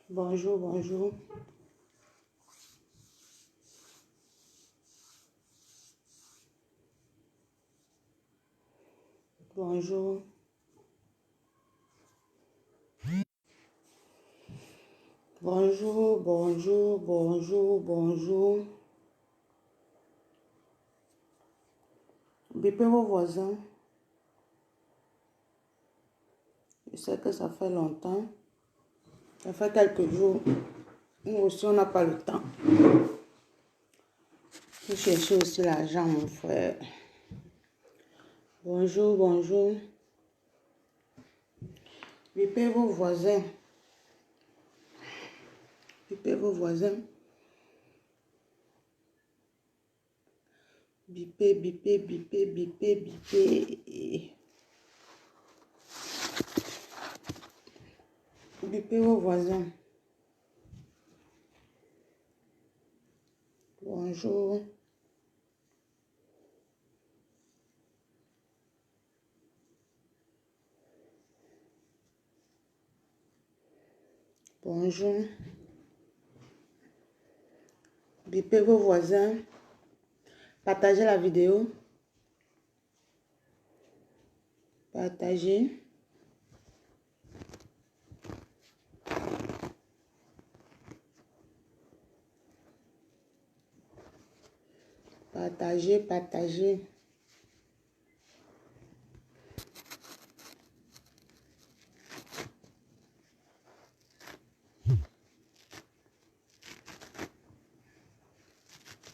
Bonjour, bonjour. Bonjour. Bonjour, bonjour, bonjour, bonjour. Bipez vos voisins. Je sais que ça fait longtemps. Ça fait quelques jours. Nous aussi, on n'a pas le temps. Je cherche aussi l'argent, mon frère. Bonjour, bonjour. Bipez vos voisins. Bipez vos voisins. Bipez, bipez, bipez, bipez, bipez. Bipez vos voisins. Bonjour. Bonjour. Bipez vos voisins. Partagez la vidéo. Partagez. Partagez, partagez.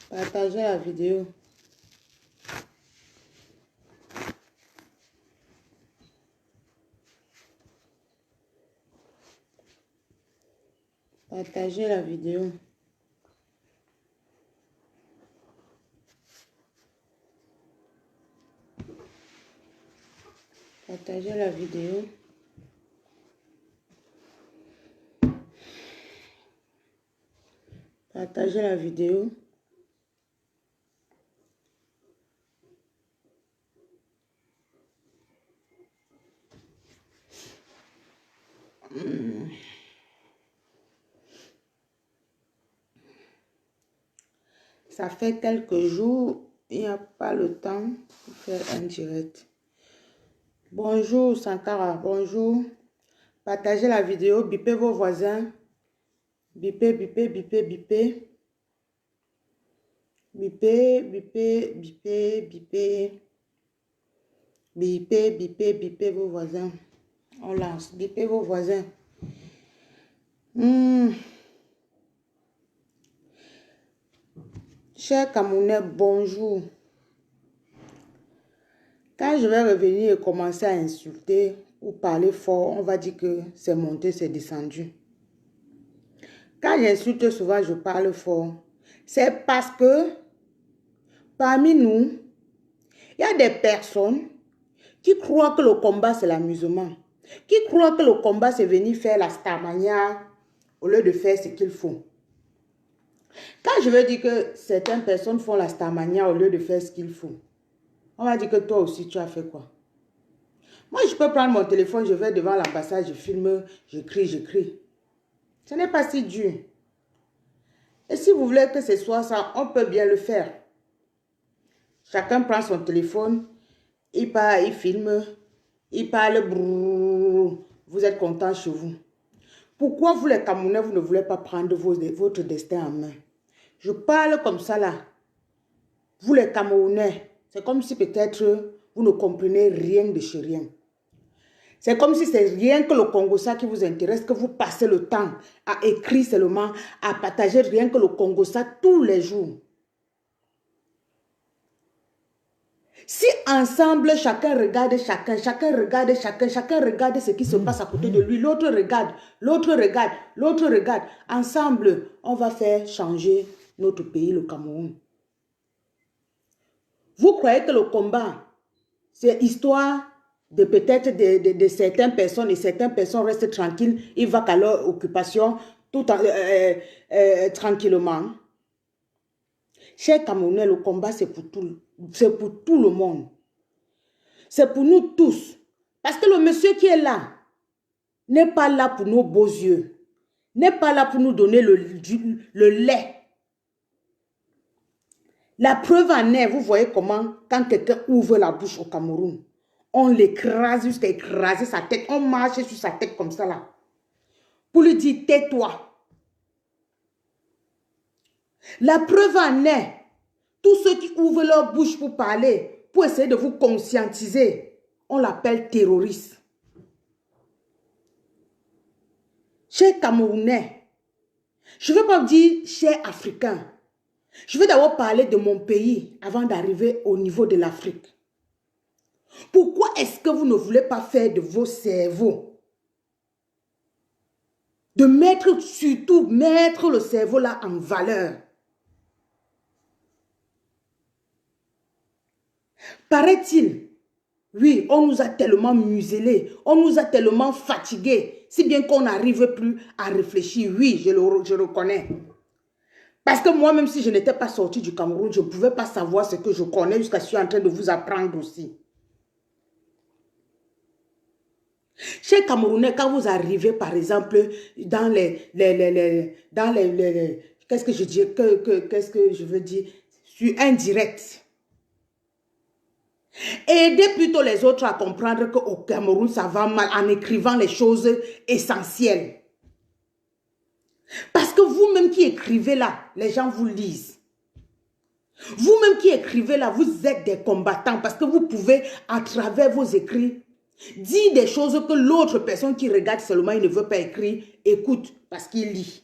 Partagez la vidéo. Partagez la vidéo. Partagez la vidéo. Partagez la vidéo. Ça fait quelques jours, il n'y a pas le temps de faire un direct. Bonjour Sankara, bonjour. Partagez la vidéo, bipez vos voisins. Bipez, bipez, bipez, bipez. Bipez, bipez, bipez, bipez. Bipez, bipez, bipez vos voisins. On lance, bipez vos voisins. Chers Camerounais, bonjour. Quand je vais revenir et commencer à insulter ou parler fort, on va dire que c'est monté, c'est descendu. Quand j'insulte souvent, je parle fort. C'est parce que parmi nous, il y a des personnes qui croient que le combat, c'est l'amusement. Qui croient que le combat, c'est venir faire la starmania au lieu de faire ce qu'il faut. Quand je veux dire que certaines personnes font la starmania au lieu de faire ce qu'il faut, on va dire que toi aussi, tu as fait quoi? Moi, je peux prendre mon téléphone, je vais devant l'ambassade, je filme, je crie, je crie. Ce n'est pas si dur. Et si vous voulez que ce soit ça, on peut bien le faire. Chacun prend son téléphone, il part, il filme, il parle, brrr, vous êtes content chez vous. Pourquoi vous les Camerounais, vous ne voulez pas prendre votre destin en main? Je parle comme ça là. Vous les Camerounais, c'est comme si peut-être vous ne comprenez rien de chez rien. C'est comme si c'est rien que le Congo ça qui vous intéresse, que vous passez le temps à écrire seulement, à partager rien que le Congo ça tous les jours. Si ensemble, chacun regarde chacun regarde chacun regarde ce qui se passe à côté de lui, l'autre regarde, l'autre regarde, l'autre regarde. Ensemble, on va faire changer notre pays, le Cameroun. Vous croyez que le combat, c'est histoire de peut-être de certaines personnes et certaines personnes restent tranquilles, ils vont à leur occupation tout tranquillement. Chers Camerounais, le combat c'est pour tout le monde. C'est pour nous tous. Parce que le monsieur qui est là n'est pas là pour nos beaux yeux. n'est pas là pour nous donner le lait. La preuve en est, vous voyez comment, quand quelqu'un ouvre la bouche au Cameroun, on l'écrase jusqu'à écraser sa tête, on marche sur sa tête comme ça là, pour lui dire tais-toi. La preuve en est, tous ceux qui ouvrent leur bouche pour parler, pour essayer de vous conscientiser, on l'appelle terroriste. Chers Camerounais, je ne veux pas vous dire chers Africains. Je vais d'abord parler de mon pays avant d'arriver au niveau de l'Afrique. Pourquoi est-ce que vous ne voulez pas faire de vos cerveaux? De surtout mettre le cerveau là en valeur. Paraît-il, oui, on nous a tellement muselés, on nous a tellement fatigués, si bien qu'on n'arrive plus à réfléchir. Oui, je reconnais. Parce que moi-même, si je n'étais pas sorti du Cameroun, je ne pouvais pas savoir ce que je connais jusqu'à ce que je suis en train de vous apprendre aussi. Chez Camerounais, quand vous arrivez, par exemple, dans qu'est-ce que je dis, qu'est-ce que je veux dire, sur un direct, aidez plutôt les autres à comprendre qu'au Cameroun, ça va mal en écrivant les choses essentielles. Parce que vous-même qui écrivez là, les gens vous lisent. Vous-même qui écrivez là, vous êtes des combattants parce que vous pouvez, à travers vos écrits, dire des choses que l'autre personne qui regarde seulement, il ne veut pas écrire, écoute parce qu'il lit.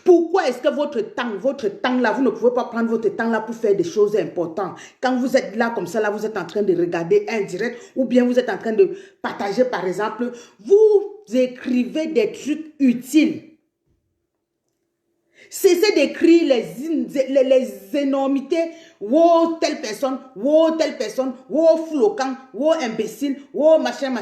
Pourquoi est-ce que votre temps là, vous ne pouvez pas prendre votre temps là pour faire des choses importantes? Quand vous êtes là comme ça, là, vous êtes en train de regarder un direct ou bien vous êtes en train de partager par exemple, vous écrivez des trucs utiles. Cessez d'écrire les énormités. Wow, telle personne, wow, flocant, wow, imbécile, wow, machin.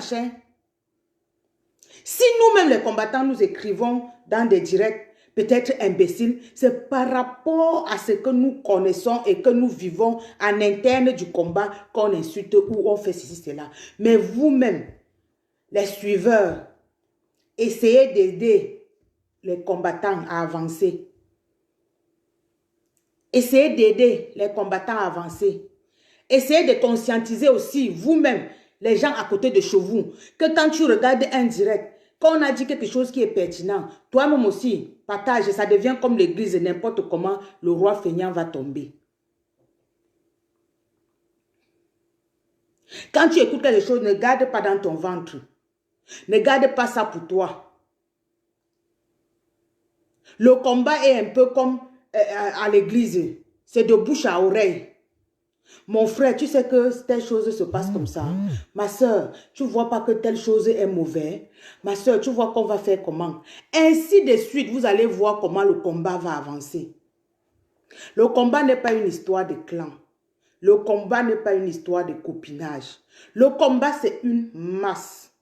Si nous-mêmes les combattants, nous écrivons dans des directs, peut-être imbéciles, c'est par rapport à ce que nous connaissons et que nous vivons en interne du combat qu'on insulte ou on fait ceci, cela. Mais vous-même, les suiveurs, essayez d'aider les combattants à avancer. Essayez d'aider les combattants à avancer. Essayez de conscientiser aussi vous-même, les gens à côté de chez vous, que quand tu regardes un direct, quand on a dit quelque chose qui est pertinent, toi-même aussi, partage, ça devient comme l'église, n'importe comment, le roi feignant va tomber. Quand tu écoutes quelque chose, ne garde pas dans ton ventre. Ne garde pas ça pour toi. Le combat est un peu comme à l'église, c'est de bouche à oreille. Mon frère, tu sais que telle chose se passe comme ça. Ma soeur, tu vois pas que telle chose est mauvaise. Ma soeur, tu vois qu'on va faire comment. Ainsi de suite, vous allez voir comment le combat va avancer. Le combat n'est pas une histoire de clan. Le combat n'est pas une histoire de copinage. Le combat, c'est une masse.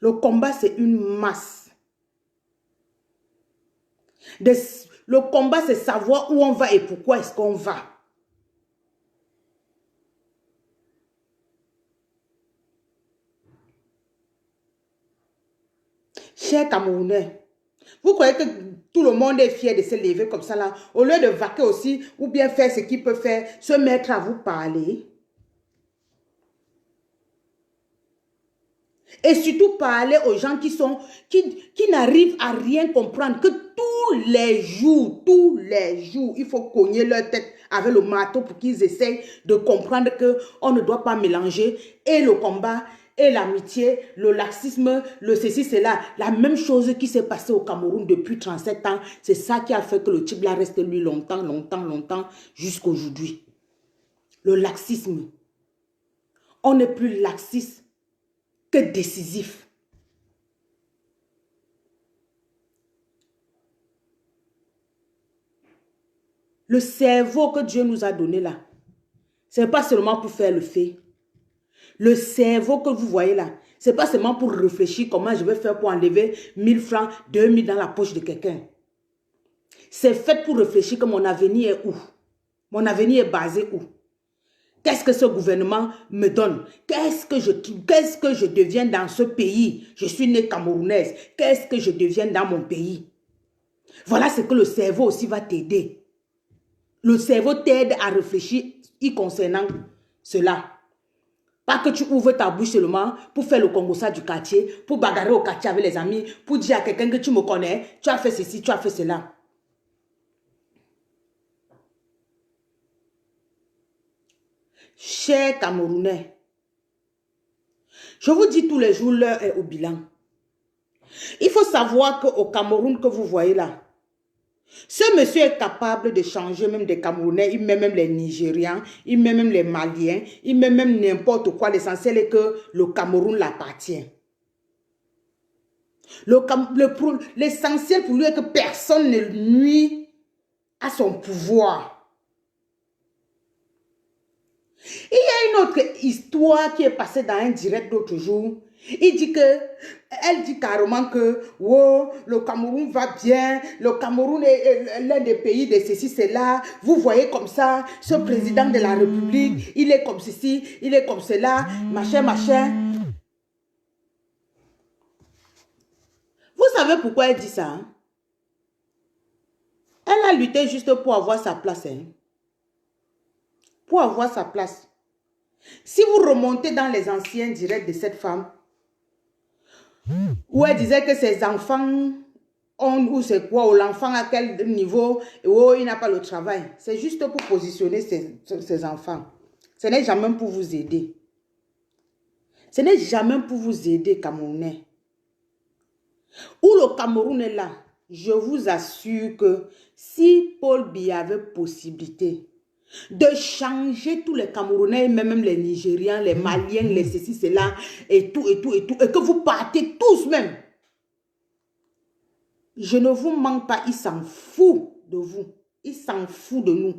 Le combat, c'est une masse. Le combat, c'est savoir où on va et pourquoi est-ce qu'on va. Chers Camerounais, vous croyez que tout le monde est fier de se lever comme ça là, au lieu de vaquer aussi, ou bien faire ce qu'il peut faire, se mettre à vous parler? Et surtout parler aux gens qui n'arrivent à rien comprendre, que tous les jours, il faut cogner leur tête avec le marteau pour qu'ils essayent de comprendre qu'on ne doit pas mélanger et le combat et l'amitié, le laxisme, le ceci, cela. La même chose qui s'est passée au Cameroun depuis 37 ans, c'est ça qui a fait que le type là reste lui longtemps, jusqu'à aujourd'hui. Le laxisme. On n'est plus laxiste que décisif. Le cerveau que Dieu nous a donné là, ce n'est pas seulement pour faire le fait. Le cerveau que vous voyez là, ce n'est pas seulement pour réfléchir comment je vais faire pour enlever 1000 francs, 2000 dans la poche de quelqu'un. C'est fait pour réfléchir que mon avenir est où? Mon avenir est basé où? Qu'est-ce que ce gouvernement me donne? Qu'est-ce que je deviens dans ce pays? Je suis née camerounaise. Qu'est-ce que je deviens dans mon pays? Voilà ce que le cerveau aussi va t'aider. Le cerveau t'aide à réfléchir y concernant cela. Pas que tu ouvres ta bouche seulement pour faire le congossa du quartier, pour bagarrer au quartier avec les amis, pour dire à quelqu'un que tu me connais, tu as fait ceci, tu as fait cela. Chers Camerounais, je vous dis tous les jours, l'heure est au bilan. Il faut savoir qu'au Cameroun que vous voyez là, ce monsieur est capable de changer même des Camerounais, il met même les Nigérians, il met même les Maliens, il met même n'importe quoi. L'essentiel est que le Cameroun l'appartient. L'essentiel pour lui est que personne ne nuit à son pouvoir. Il y a une autre histoire qui est passée dans un direct l'autre jour. Elle dit carrément que oh, le Cameroun va bien, le Cameroun est l'un des pays de ceci, cela. Vous voyez comme ça, ce président de la République, il est comme ceci, il est comme cela, machin, machin. Vous savez pourquoi elle dit ça? Hein? Elle a lutté juste pour avoir sa place. Hein? Pour avoir sa place. Si vous remontez dans les anciens directs de cette femme, où elle disait que ses enfants ont, ou c'est quoi, ou l'enfant à quel niveau, oh, il n'a pas le travail. C'est juste pour positionner ses enfants. Ce n'est jamais pour vous aider. Ce n'est jamais pour vous aider, Camerounais. Où le Cameroun est là, je vous assure que si Paul Biya avait possibilité de changer tous les Camerounais, même les Nigérians, les Maliens, les ceci, cela, et tout, et que vous partez tous même. Je ne vous manque pas, il s'en fout de vous. Il s'en fout de nous.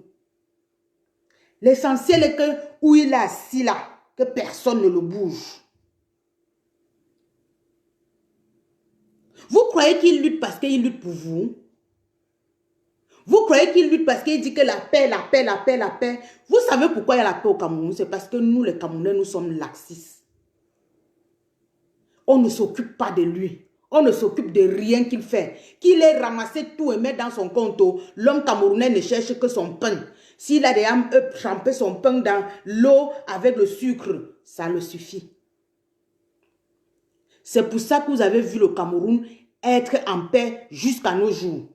L'essentiel est que, où il est assis là, que personne ne le bouge. Vous croyez qu'il lutte parce qu'il lutte pour vous? Vous croyez qu'il lutte parce qu'il dit que la paix, la paix, la paix, la paix. Vous savez pourquoi il y a la paix au Cameroun? C'est parce que nous, les Camerounais, nous sommes laxistes. On ne s'occupe pas de lui. On ne s'occupe de rien qu'il fait. Qu'il ait ramassé tout et mis dans son compte. L'homme camerounais ne cherche que son pain. S'il a déjà trempé son pain dans l'eau avec le sucre, ça le suffit. C'est pour ça que vous avez vu le Cameroun être en paix jusqu'à nos jours.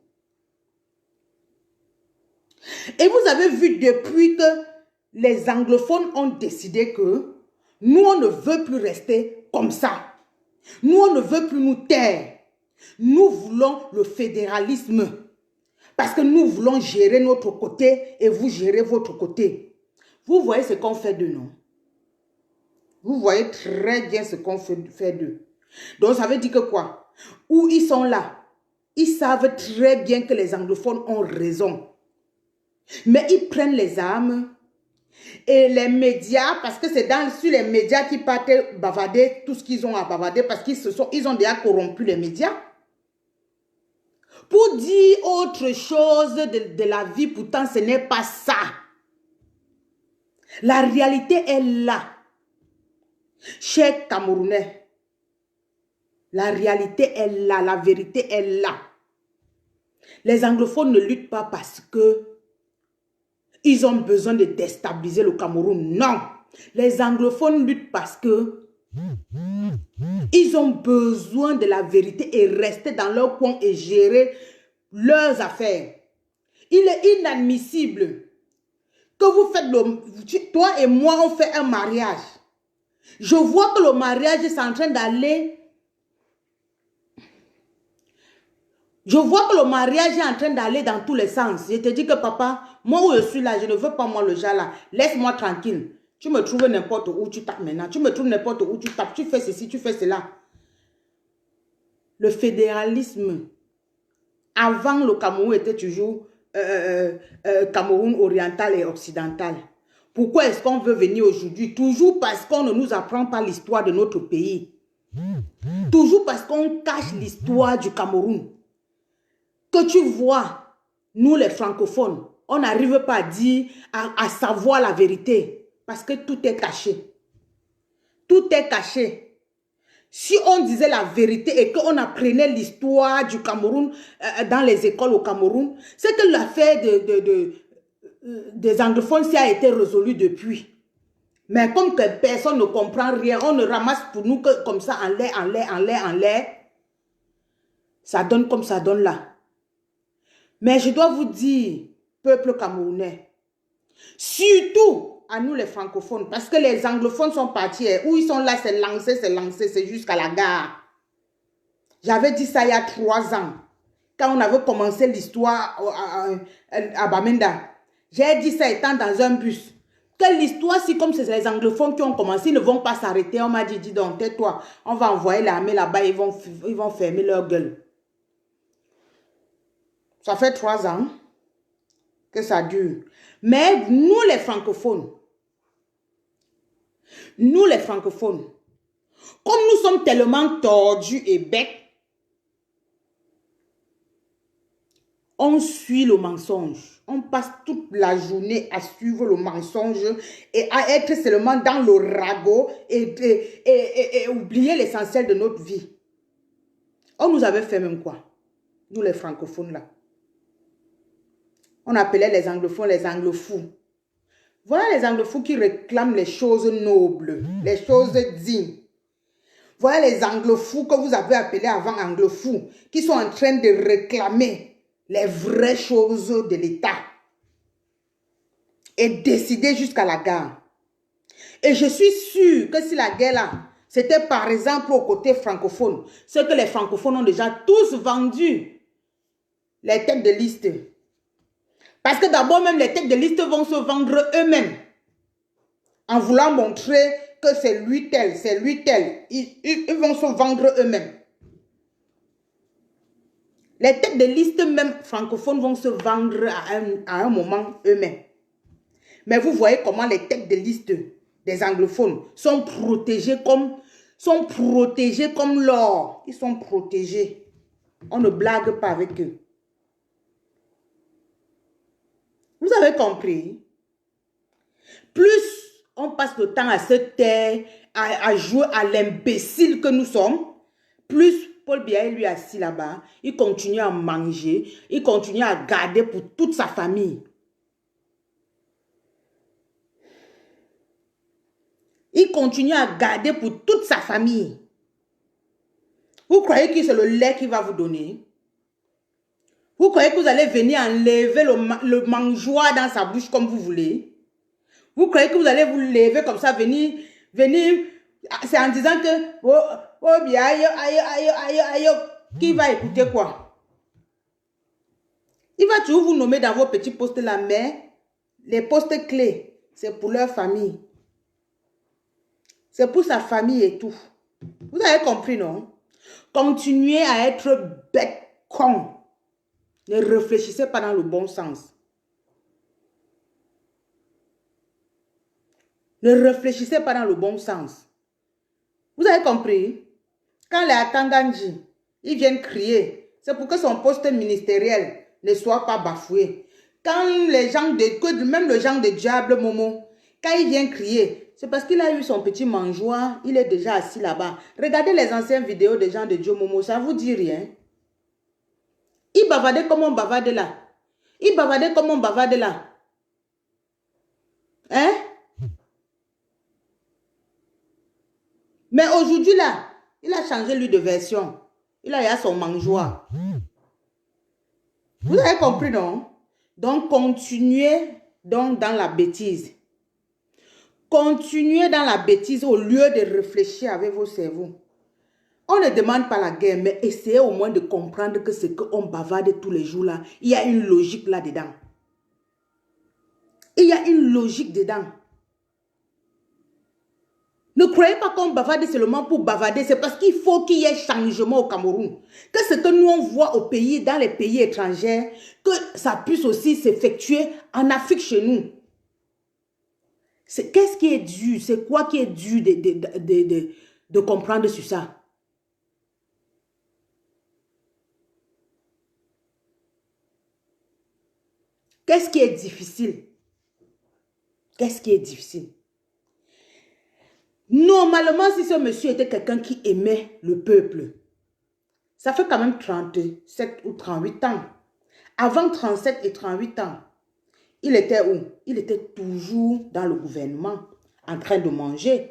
Et vous avez vu depuis que les anglophones ont décidé que nous, on ne veut plus rester comme ça. Nous, on ne veut plus nous taire. Nous voulons le fédéralisme. Parce que nous voulons gérer notre côté et vous gérez votre côté. Vous voyez ce qu'on fait de nous. Vous voyez très bien ce qu'on fait d'eux. Donc, ça veut dire que quoi? Où ils sont là, ils savent très bien que les anglophones ont raison. Mais ils prennent les armes et les médias, parce que c'est sur les médias qu'ils partent bavarder tout ce qu'ils ont à bavarder, parce qu'ils ont déjà corrompu les médias. Pour dire autre chose de la vie, pourtant ce n'est pas ça. La réalité est là. Chers Camerounais, la réalité est là, la vérité est là. Les anglophones ne luttent pas parce que ils ont besoin de déstabiliser le Cameroun. Non. Les anglophones luttent parce que ils ont besoin de la vérité et rester dans leur coin et gérer leurs affaires. Il est inadmissible que vous faites toi et moi, on fait un mariage. Je vois que le mariage est en train d'aller. Je vois que le mariage est en train d'aller dans tous les sens. Je te dis que papa, moi où je suis là, je ne veux pas moi le genre là. Laisse-moi tranquille. Tu me trouves n'importe où tu tapes maintenant. Tu me trouves n'importe où tu tapes. Tu fais ceci, tu fais cela. Le fédéralisme, avant le Cameroun était toujours Cameroun oriental et occidental. Pourquoi est-ce qu'on veut venir aujourd'hui? Toujours parce qu'on ne nous apprend pas l'histoire de notre pays. Toujours parce qu'on cache l'histoire du Cameroun. Que tu vois, nous les francophones, on n'arrive pas à dire, à savoir la vérité. Parce que tout est caché. Tout est caché. Si on disait la vérité et qu'on apprenait l'histoire du Cameroun dans les écoles au Cameroun, c'est que l'affaire des anglophones ça a été résolue depuis. Mais comme que personne ne comprend rien, on ne ramasse pour nous que comme ça en l'air. Ça donne comme ça donne là. Mais je dois vous dire, peuple camerounais, surtout à nous les francophones, parce que les anglophones sont partis, où ils sont là, c'est lancé, c'est jusqu'à la gare. J'avais dit ça il y a 3 ans, quand on avait commencé l'histoire à Bamenda. J'ai dit ça étant dans un bus. Que l'histoire, si comme c'est les anglophones qui ont commencé, ils ne vont pas s'arrêter. On m'a dit, dis donc, tais-toi, on va envoyer l'armée là-bas, ils vont fermer leur gueule. Ça fait 3 ans que ça dure. Mais nous les francophones, comme nous sommes tellement tordus et bêtes, on suit le mensonge. On passe toute la journée à suivre le mensonge et à être seulement dans le ragot et oublier l'essentiel de notre vie. On nous avait fait même quoi? Nous les francophones là. On appelait les anglophones les anglofous. Voilà les anglofous qui réclament les choses nobles, les choses dignes. Voilà les anglofous que vous avez appelés avant anglofous, qui sont en train de réclamer les vraies choses de l'État et décider jusqu'à la gare. Et je suis sûre que si la guerre là, c'était par exemple au côté francophone, ce que les francophones ont déjà tous vendu, les têtes de liste. Parce que d'abord même les têtes de liste vont se vendre eux-mêmes en voulant montrer que c'est lui tel, c'est lui tel. Ils vont se vendre eux-mêmes. Les têtes de liste même francophones vont se vendre à un moment eux-mêmes. Mais vous voyez comment les têtes de liste des anglophones sont protégés comme l'or. Ils sont protégés. On ne blague pas avec eux. Vous avez compris? Plus on passe le temps à se taire, à jouer à l'imbécile que nous sommes, plus Paul Biya, lui assis là-bas, il continue à manger, il continue à garder pour toute sa famille. Il continue à garder pour toute sa famille. Vous croyez que c'est le lait qu'il va vous donner? Vous croyez que vous allez venir enlever le mangeoire dans sa bouche comme vous voulez? Vous croyez que vous allez vous lever comme ça, venir, c'est en disant que, oh bien, aïe, qui va écouter quoi? Il va toujours vous nommer dans vos petits postes là, mais les postes clés, c'est pour leur famille. C'est pour sa famille et tout. Vous avez compris, non? Continuez à être bête, con. Ne réfléchissez pas dans le bon sens. Ne réfléchissez pas dans le bon sens. Vous avez compris? Quand les Akanganji, ils viennent crier, c'est pour que son poste ministériel ne soit pas bafoué. Quand les gens même le genre de diable Momo, quand il vient crier, c'est parce qu'il a eu son petit mangeoire, il est déjà assis là-bas. Regardez les anciennes vidéos des gens de Dieu Momo, ça ne vous dit rien. Il bavardait comme on bavarde là. Il bavardait comme on bavarde là. Hein? Mais aujourd'hui là, il a changé lui de version. Il a son mangeoire. Vous avez compris, non? Donc, continuez donc dans la bêtise. Continuez dans la bêtise au lieu de réfléchir avec vos cerveaux. On ne demande pas la guerre, mais essayez au moins de comprendre que ce qu'on bavarde tous les jours là, il y a une logique là-dedans. Il y a une logique dedans. Ne croyez pas qu'on bavarde seulement pour bavarder, c'est parce qu'il faut qu'il y ait changement au Cameroun. Que ce que nous on voit au pays, dans les pays étrangers, que ça puisse aussi s'effectuer en Afrique chez nous. Qu'est-ce qui est dû? C'est quoi qui est dû de comprendre sur ça? Qu'est-ce qui est difficile? Qu'est-ce qui est difficile? Normalement, si ce monsieur était quelqu'un qui aimait le peuple, ça fait quand même 37 ou 38 ans. Avant 37 et 38 ans, il était où? Il était toujours dans le gouvernement, en train de manger.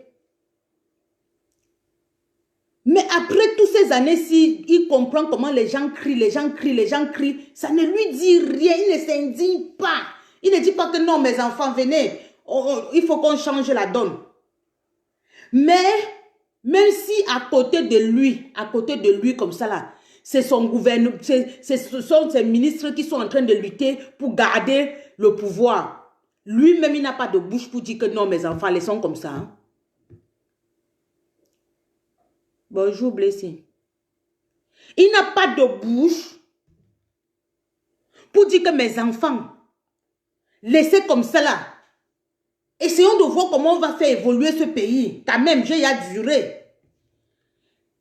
Mais après toutes ces années-ci, il comprend comment les gens crient, les gens crient, les gens crient. Ça ne lui dit rien, il ne s'indigne pas. Il ne dit pas que non, mes enfants, venez, il faut qu'on change la donne. Mais, même si à côté de lui comme ça là, c'est son gouvernement, ce sont ses ministres qui sont en train de lutter pour garder le pouvoir. Lui-même, il n'a pas de bouche pour dire que non, mes enfants, laissons comme ça. Hein. Bonjour, Blessing. Il n'a pas de bouche pour dire que mes enfants, laissez comme ça là. Essayons de voir comment on va faire évoluer ce pays. Quand même, j'ai à durer.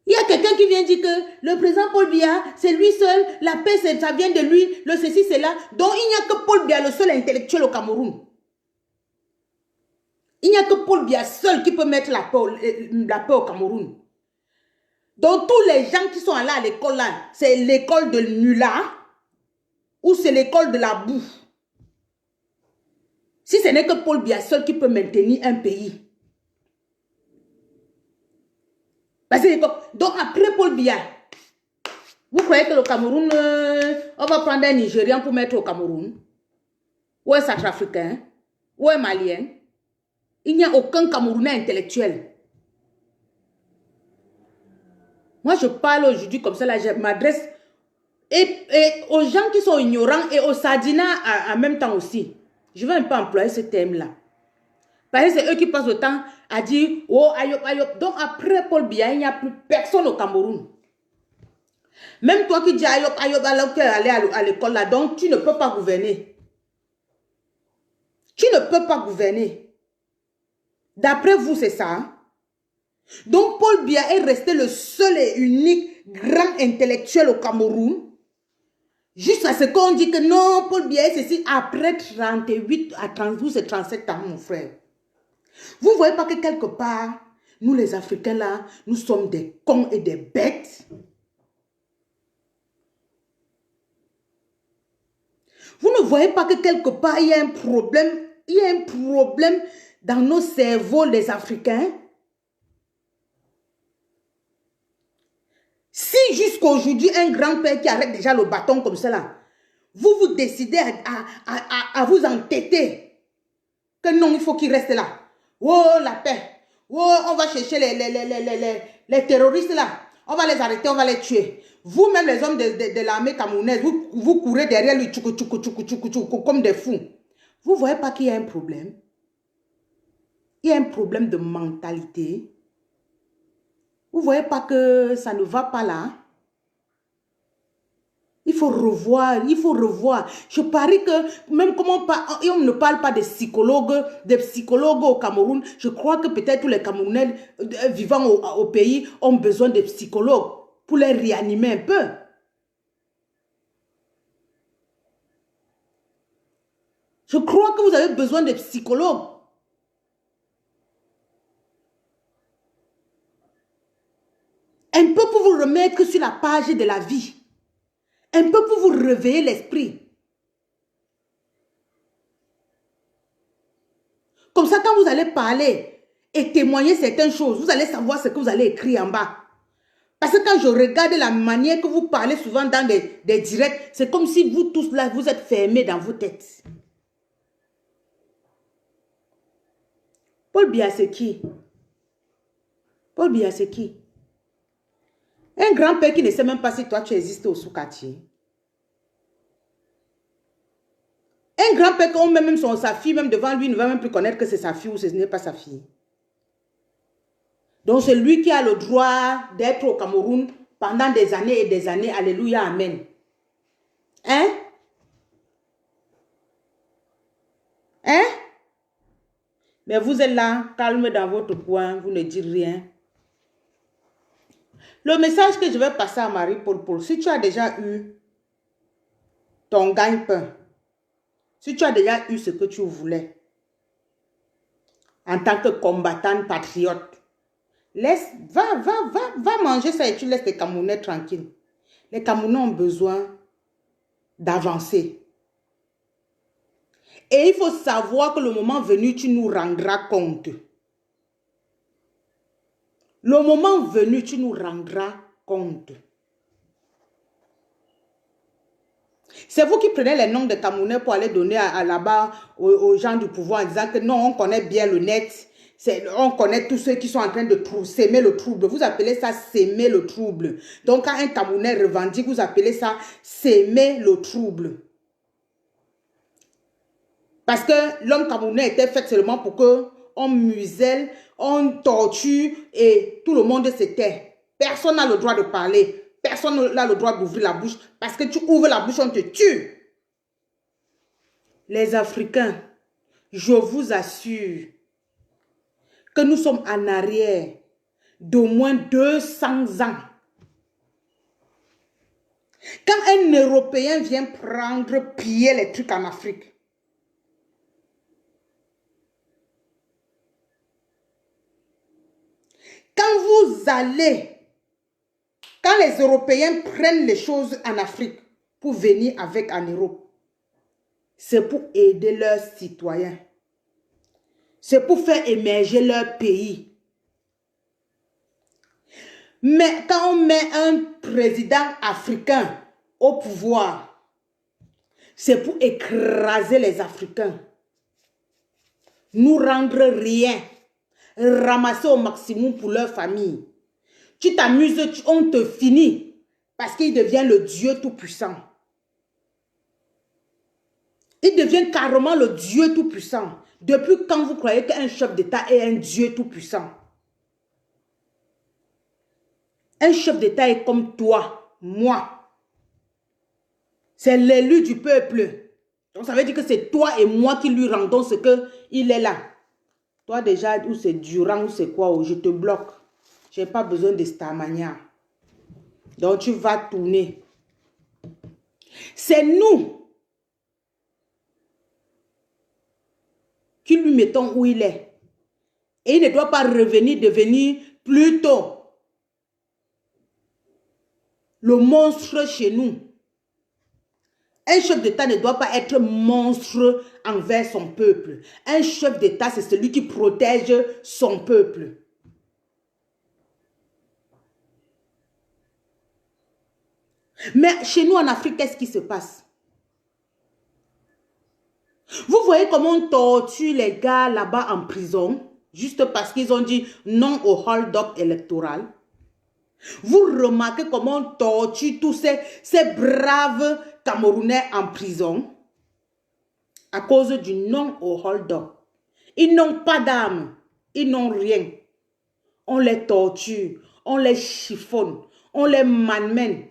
Il y a quelqu'un qui vient dire que le président Paul Biya, c'est lui seul, la paix, ça vient de lui, le ceci, c'est là. Donc, il n'y a que Paul Biya, le seul intellectuel au Cameroun. Il n'y a que Paul Biya seul qui peut mettre la paix au Cameroun. Donc, tous les gens qui sont là à l'école, là, c'est l'école de Nula ou c'est l'école de la boue. Si ce n'est que Paul Biya seul qui peut maintenir un pays. Parce que, donc, après Paul Biya, vous croyez que le Cameroun, on va prendre un Nigérian pour mettre au Cameroun? Ou un Centrafricain? Ou un Malien? Il n'y a aucun Camerounais intellectuel. Moi, je parle aujourd'hui comme ça, là, je m'adresse et aux gens qui sont ignorants et aux sardinas en même temps aussi. Je vais un peu employer ce terme-là. Parce que c'est eux qui passent le temps à dire, oh, Ayop, Ayop. Donc, après Paul Biya, il n'y a plus personne au Cameroun. Même toi qui dis Ayop, Ayop, alors qu'elle allait à l'école là, donc tu ne peux pas gouverner. Tu ne peux pas gouverner. D'après vous, c'est ça. Hein? Donc, Paul Biya est resté le seul et unique grand intellectuel au Cameroun. Jusqu'à ce qu'on dit que non, Paul Biya est ceci après 38 à 32 et 37 ans, mon frère. Vous ne voyez pas que quelque part, nous les Africains là, nous sommes des cons et des bêtes. Vous ne voyez pas que quelque part, il y a un problème dans nos cerveaux, les Africains. Si jusqu'à aujourd'hui, un grand-père qui arrête déjà le bâton comme cela, vous décidez à vous entêter que non, il faut qu'il reste là. Oh, la paix. Oh, on va chercher les terroristes là. On va les arrêter, on va les tuer. Vous-même, les hommes de l'armée camerounaise, vous courez derrière lui comme des fous. Vous ne voyez pas qu'il y a un problème? Il y a un problème de mentalité. Vous ne voyez pas que ça ne va pas là? Il faut revoir, il faut revoir. Je parie que même comme on ne parle pas de psychologues au Cameroun, je crois que peut-être tous les Camerounais vivant au pays ont besoin de psychologues pour les réanimer un peu. Je crois que vous avez besoin de psychologues. Un peu pour vous remettre sur la page de la vie. Un peu pour vous réveiller l'esprit. Comme ça, quand vous allez parler et témoigner certaines choses, vous allez savoir ce que vous allez écrire en bas. Parce que quand je regarde la manière que vous parlez souvent dans des directs, c'est comme si vous tous là, vous êtes fermés dans vos têtes. Paul Biya, c'est qui? Paul Biya, c'est qui? Un grand-père qui ne sait même pas si toi tu existes au sous-quartier. Un grand-père qu'on met même sa fille, même devant lui, ne va même plus connaître que c'est sa fille ou ce n'est pas sa fille. Donc c'est lui qui a le droit d'être au Cameroun pendant des années et des années. Alléluia, amen. Hein? Hein? Mais vous êtes là, calme dans votre coin, vous ne dites rien. Le message que je vais passer à Marie-Paul, si tu as déjà eu ton gagne-pain, si tu as déjà eu ce que tu voulais, en tant que combattant patriote, Va manger ça et tu laisses les Camerounais tranquilles. Les Camerounais ont besoin d'avancer. Et il faut savoir que le moment venu, tu nous rendras compte. Le moment venu, tu nous rendras compte. C'est vous qui prenez les noms des Camerounais pour aller donner là-bas aux gens du pouvoir en disant que non, on connaît bien le net. On connaît tous ceux qui sont en train de s'aimer le trouble. Vous appelez ça s'aimer le trouble. Donc, quand un Camerounais revendique, vous appelez ça s'aimer le trouble. Parce que l'homme camerounais était fait seulement pour qu'on muselle, on torture et tout le monde se tait. Personne n'a le droit de parler. Personne n'a le droit d'ouvrir la bouche. Parce que tu ouvres la bouche, on te tue. Les Africains, je vous assure que nous sommes en arrière d'au moins 200 ans. Quand un Européen vient prendre, piller les trucs en Afrique, quand vous allez, quand les Européens prennent les choses en Afrique pour venir avec en Europe, c'est pour aider leurs citoyens. C'est pour faire émerger leur pays. Mais quand on met un président africain au pouvoir, c'est pour écraser les Africains. Nous rendre rien. Ramasser au maximum pour leur famille. Tu t'amuses, on te finit parce qu'il devient le Dieu tout-puissant. Il devient carrément le Dieu tout-puissant. Depuis quand vous croyez qu'un chef d'État est un Dieu tout-puissant? Un chef d'État est comme toi, moi. C'est l'élu du peuple. Donc ça veut dire que c'est toi et moi qui lui rendons ce qu'il est là. Toi déjà, ou c'est Durand ou c'est quoi, ou je te bloque. Je n'ai pas besoin de Starmania. Donc tu vas tourner. C'est nous qui lui mettons où il est. Et il ne doit pas revenir, devenir plutôt le monstre chez nous. Un chef d'État ne doit pas être monstre envers son peuple. Un chef d'État, c'est celui qui protège son peuple. Mais chez nous en Afrique, qu'est-ce qui se passe? Vous voyez comment on torture les gars là-bas en prison, juste parce qu'ils ont dit non au hold-up électoral? Vous remarquez comment on torture tous ces braves Camerounais en prison à cause du non au hold-up. Ils n'ont pas d'armes, ils n'ont rien. On les torture, on les chiffonne, on les malmène.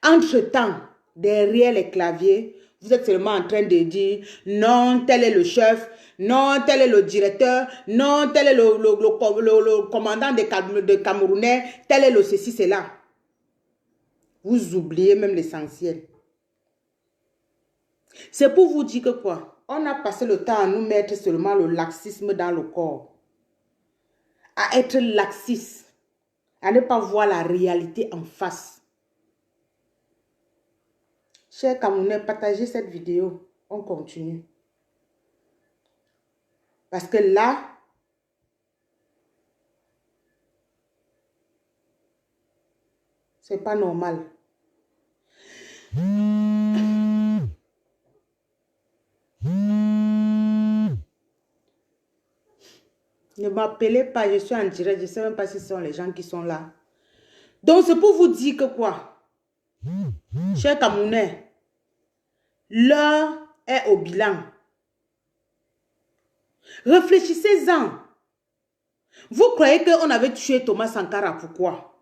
Entre-temps, derrière les claviers, vous êtes seulement en train de dire non, tel est le chef, non, tel est le directeur, non, tel est le commandant de Camerounais, tel est le ceci, cela. Vous oubliez même l'essentiel. C'est pour vous dire que quoi? On a passé le temps à nous mettre seulement le laxisme dans le corps. À être laxiste. À ne pas voir la réalité en face. Chers Camerounais, partagez cette vidéo. On continue. Parce que là, c'est pas normal. Ne m'appelez pas, je suis en direct. Je ne sais même pas si ce sont les gens qui sont là. Donc, c'est pour vous dire que quoi? Chers Camerounais, l'heure est au bilan. Réfléchissez-en. Vous croyez qu'on avait tué Thomas Sankara, pourquoi?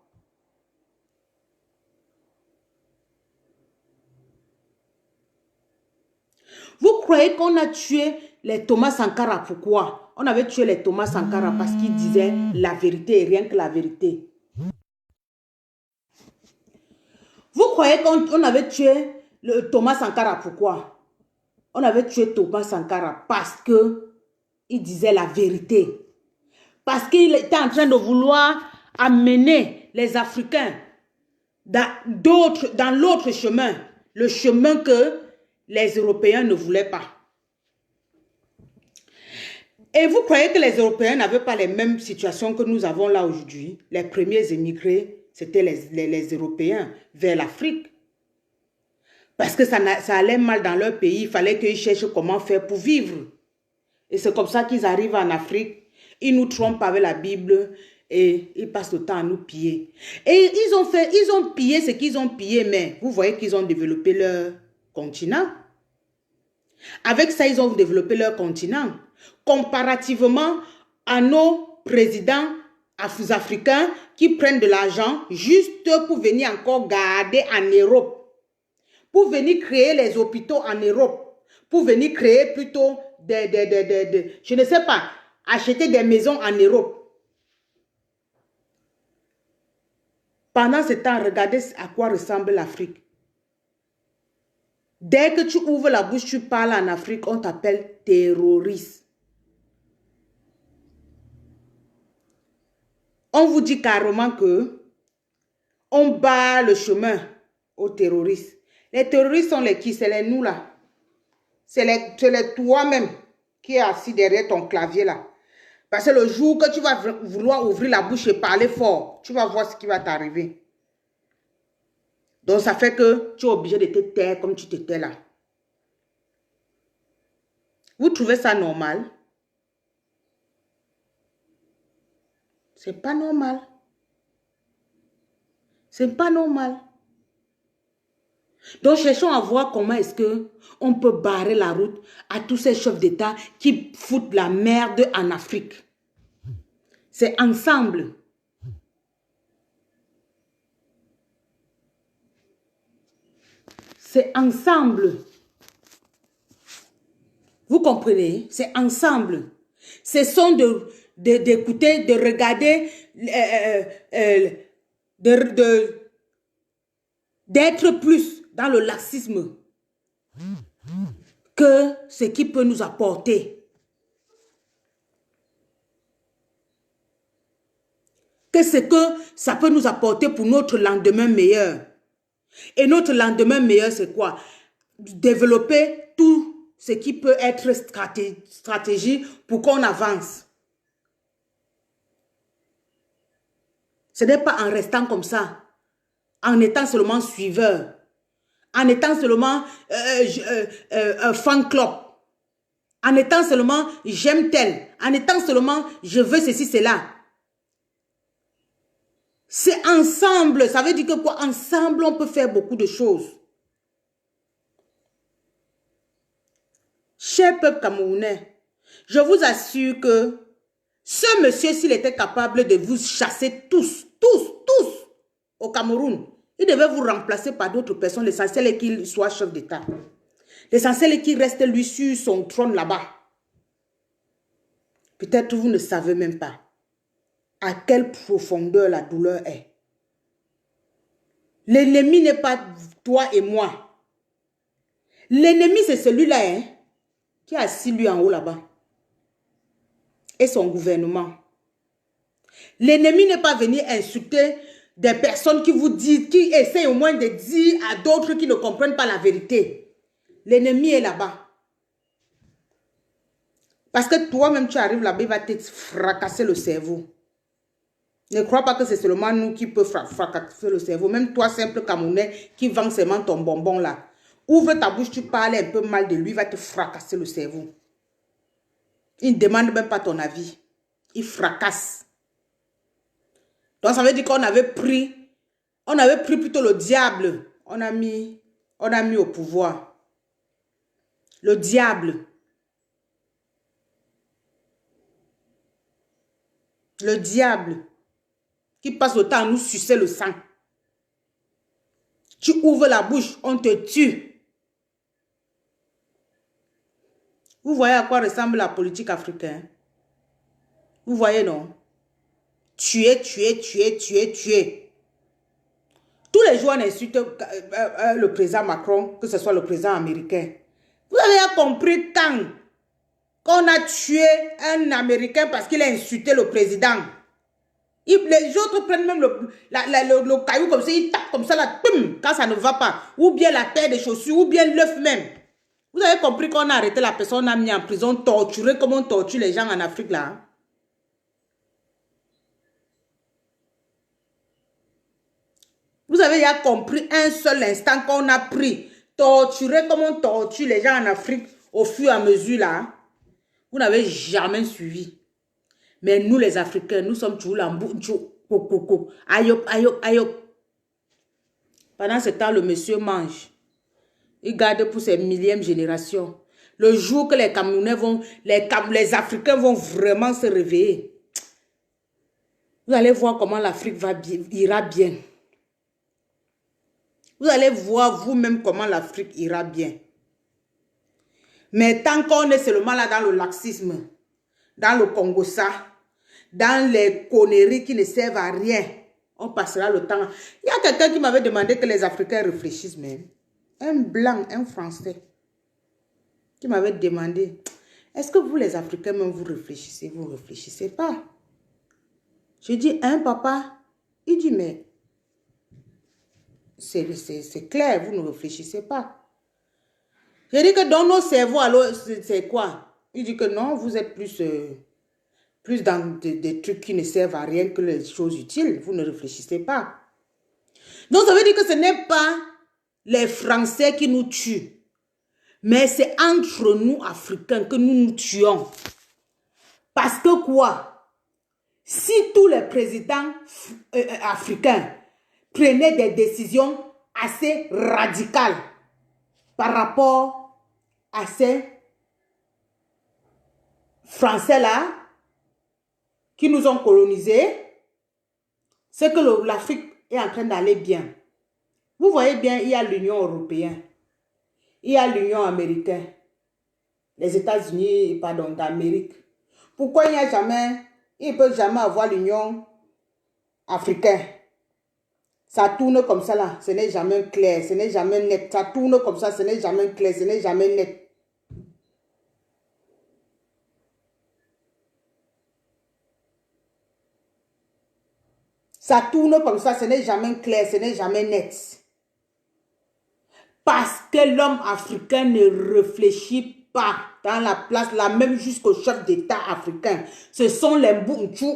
Vous croyez qu'on a tué les Thomas Sankara, pourquoi? On avait tué les Thomas Sankara parce qu'ils disaient la vérité et rien que la vérité. Vous croyez qu'on avait tué le Thomas Sankara, pourquoi? On avait tué Thomas Sankara parce que il disait la vérité. Parce qu'il était en train de vouloir amener les Africains dans l'autre chemin. Le chemin que les Européens ne voulaient pas. Et vous croyez que les Européens n'avaient pas les mêmes situations que nous avons là aujourd'hui? Les premiers émigrés, c'était les Européens vers l'Afrique. Parce que ça allait mal dans leur pays, il fallait qu'ils cherchent comment faire pour vivre. Et c'est comme ça qu'ils arrivent en Afrique, ils nous trompent avec la Bible et ils passent le temps à nous piller. Et ils ont pillé ce qu'ils ont pillé, mais vous voyez qu'ils ont développé leur continent. Avec ça, ils ont développé leur continent. Comparativement à nos présidents africains qui prennent de l'argent juste pour venir encore garder en Europe. Pour venir créer les hôpitaux en Europe. Pour venir créer plutôt je ne sais pas, acheter des maisons en Europe. Pendant ce temps, regardez à quoi ressemble l'Afrique. Dès que tu ouvres la bouche, tu parles en Afrique, on t'appelle terroriste. On vous dit carrément que on bat le chemin aux terroristes. Les terroristes sont les qui? C'est les nous là. C'est les toi-même qui est assis derrière ton clavier là. Parce que le jour que tu vas vouloir ouvrir la bouche et parler fort, tu vas voir ce qui va t'arriver. Donc ça fait que tu es obligé de te taire comme tu te tais là. Vous trouvez ça normal? C'est pas normal. C'est pas normal. Donc, cherchons à voir comment est-ce qu'on peut barrer la route à tous ces chefs d'État qui foutent la merde en Afrique. C'est ensemble. C'est ensemble. Vous comprenez? C'est ensemble. Ce sont d'écouter, de regarder, d'être plus dans le laxisme que ce qui peut nous apporter. Que ce que ça peut nous apporter pour notre lendemain meilleur. Et notre lendemain meilleur, c'est quoi? Développer tout ce qui peut être stratégie pour qu'on avance. Ce n'est pas en restant comme ça, en étant seulement suiveur, en étant seulement fan club, en étant seulement j'aime tel, en étant seulement je veux ceci, cela. C'est ensemble, ça veut dire que quoi? Ensemble, on peut faire beaucoup de choses. Cher peuple camerounais, je vous assure que ce monsieur, s'il était capable de vous chasser tous au Cameroun, il devait vous remplacer par d'autres personnes. L'essentiel est qu'il soit chef d'État. L'essentiel est qu'il reste lui sur son trône là-bas. Peut-être vous ne savez même pas à quelle profondeur la douleur est. L'ennemi n'est pas toi et moi. L'ennemi, c'est celui-là qui est assis lui en haut là-bas. Et son gouvernement. L'ennemi n'est pas venu insulter des personnes qui vous disent, qui essaient au moins de dire à d'autres qui ne comprennent pas la vérité. L'ennemi est là-bas. Parce que toi-même, tu arrives là-bas, il va te fracasser le cerveau. Ne crois pas que c'est seulement nous qui peut fracasser le cerveau. Même toi, simple Camerounais, qui vend seulement ton bonbon là. Ouvre ta bouche, tu parles un peu mal de lui, il va te fracasser le cerveau. Il ne demande même pas ton avis. Il fracasse. Donc ça veut dire qu'on avait pris plutôt le diable. On a mis au pouvoir. Le diable. Le diable. Qui passe le temps à nous sucer le sang. Tu ouvres la bouche, on te tue. Vous voyez à quoi ressemble la politique africaine? Vous voyez, non? Tuer. Tous les jours, on insulte le président Macron, que ce soit le président américain. Vous avez compris quand qu'on a tué un Américain parce qu'il a insulté le président. Les autres prennent même le caillou comme ça, ils tapent comme ça, là, pum, quand ça ne va pas. Ou bien la paire des chaussures, ou bien l'œuf même. Vous avez compris qu'on a arrêté la personne, on a mis en prison, torturé comme on torture les gens en Afrique là. Vous avez déjà compris un seul instant qu'on a pris, torturé comme on torture les gens en Afrique au fur et à mesure là. Vous n'avez jamais suivi. Mais nous les Africains, nous sommes toujours là. Ayop, ayop, ayop. Pendant ce temps, le monsieur mange. Il garde pour ses millième génération. Le jour que les Camerounais vont, les Africains vont vraiment se réveiller, vous allez voir comment l'Afrique ira bien. Vous allez voir vous-même comment l'Afrique ira bien. Mais tant qu'on est seulement là dans le laxisme, dans le Congo ça, dans les conneries qui ne servent à rien, on passera le temps. Il y a quelqu'un qui m'avait demandé que les Africains réfléchissent même. Un blanc, un Français, qui m'avait demandé, est-ce que vous les Africains même vous réfléchissez? Vous ne réfléchissez pas. Je dis, hein papa? Il dit, mais c'est clair, vous ne réfléchissez pas. Je dis que dans nos cerveaux, alors c'est quoi? Il dit que non, vous êtes plus dans des trucs qui ne servent à rien que les choses utiles. Vous ne réfléchissez pas. Donc ça veut dire que ce n'est pas les Français qui nous tuent. Mais c'est entre nous, Africains, que nous nous tuons. Parce que quoi? Si tous les présidents africains prenaient des décisions assez radicales par rapport à ces Français-là qui nous ont colonisés, c'est que l'Afrique est en train d'aller bien. Vous voyez bien, il y a l'Union européenne, il y a l'Union américaine, les États-Unis, pardon, d'Amérique. Pourquoi il ne peut jamais avoir l'Union africaine? Ça tourne comme ça là, ce n'est jamais clair, ce n'est jamais net. Ça tourne comme ça, ce n'est jamais clair, ce n'est jamais net. Ça tourne comme ça, ce n'est jamais clair, ce n'est jamais net. Parce que l'homme africain ne réfléchit pas dans la place là, même jusqu'au chef d'État africain. Ce sont les Mbuntu.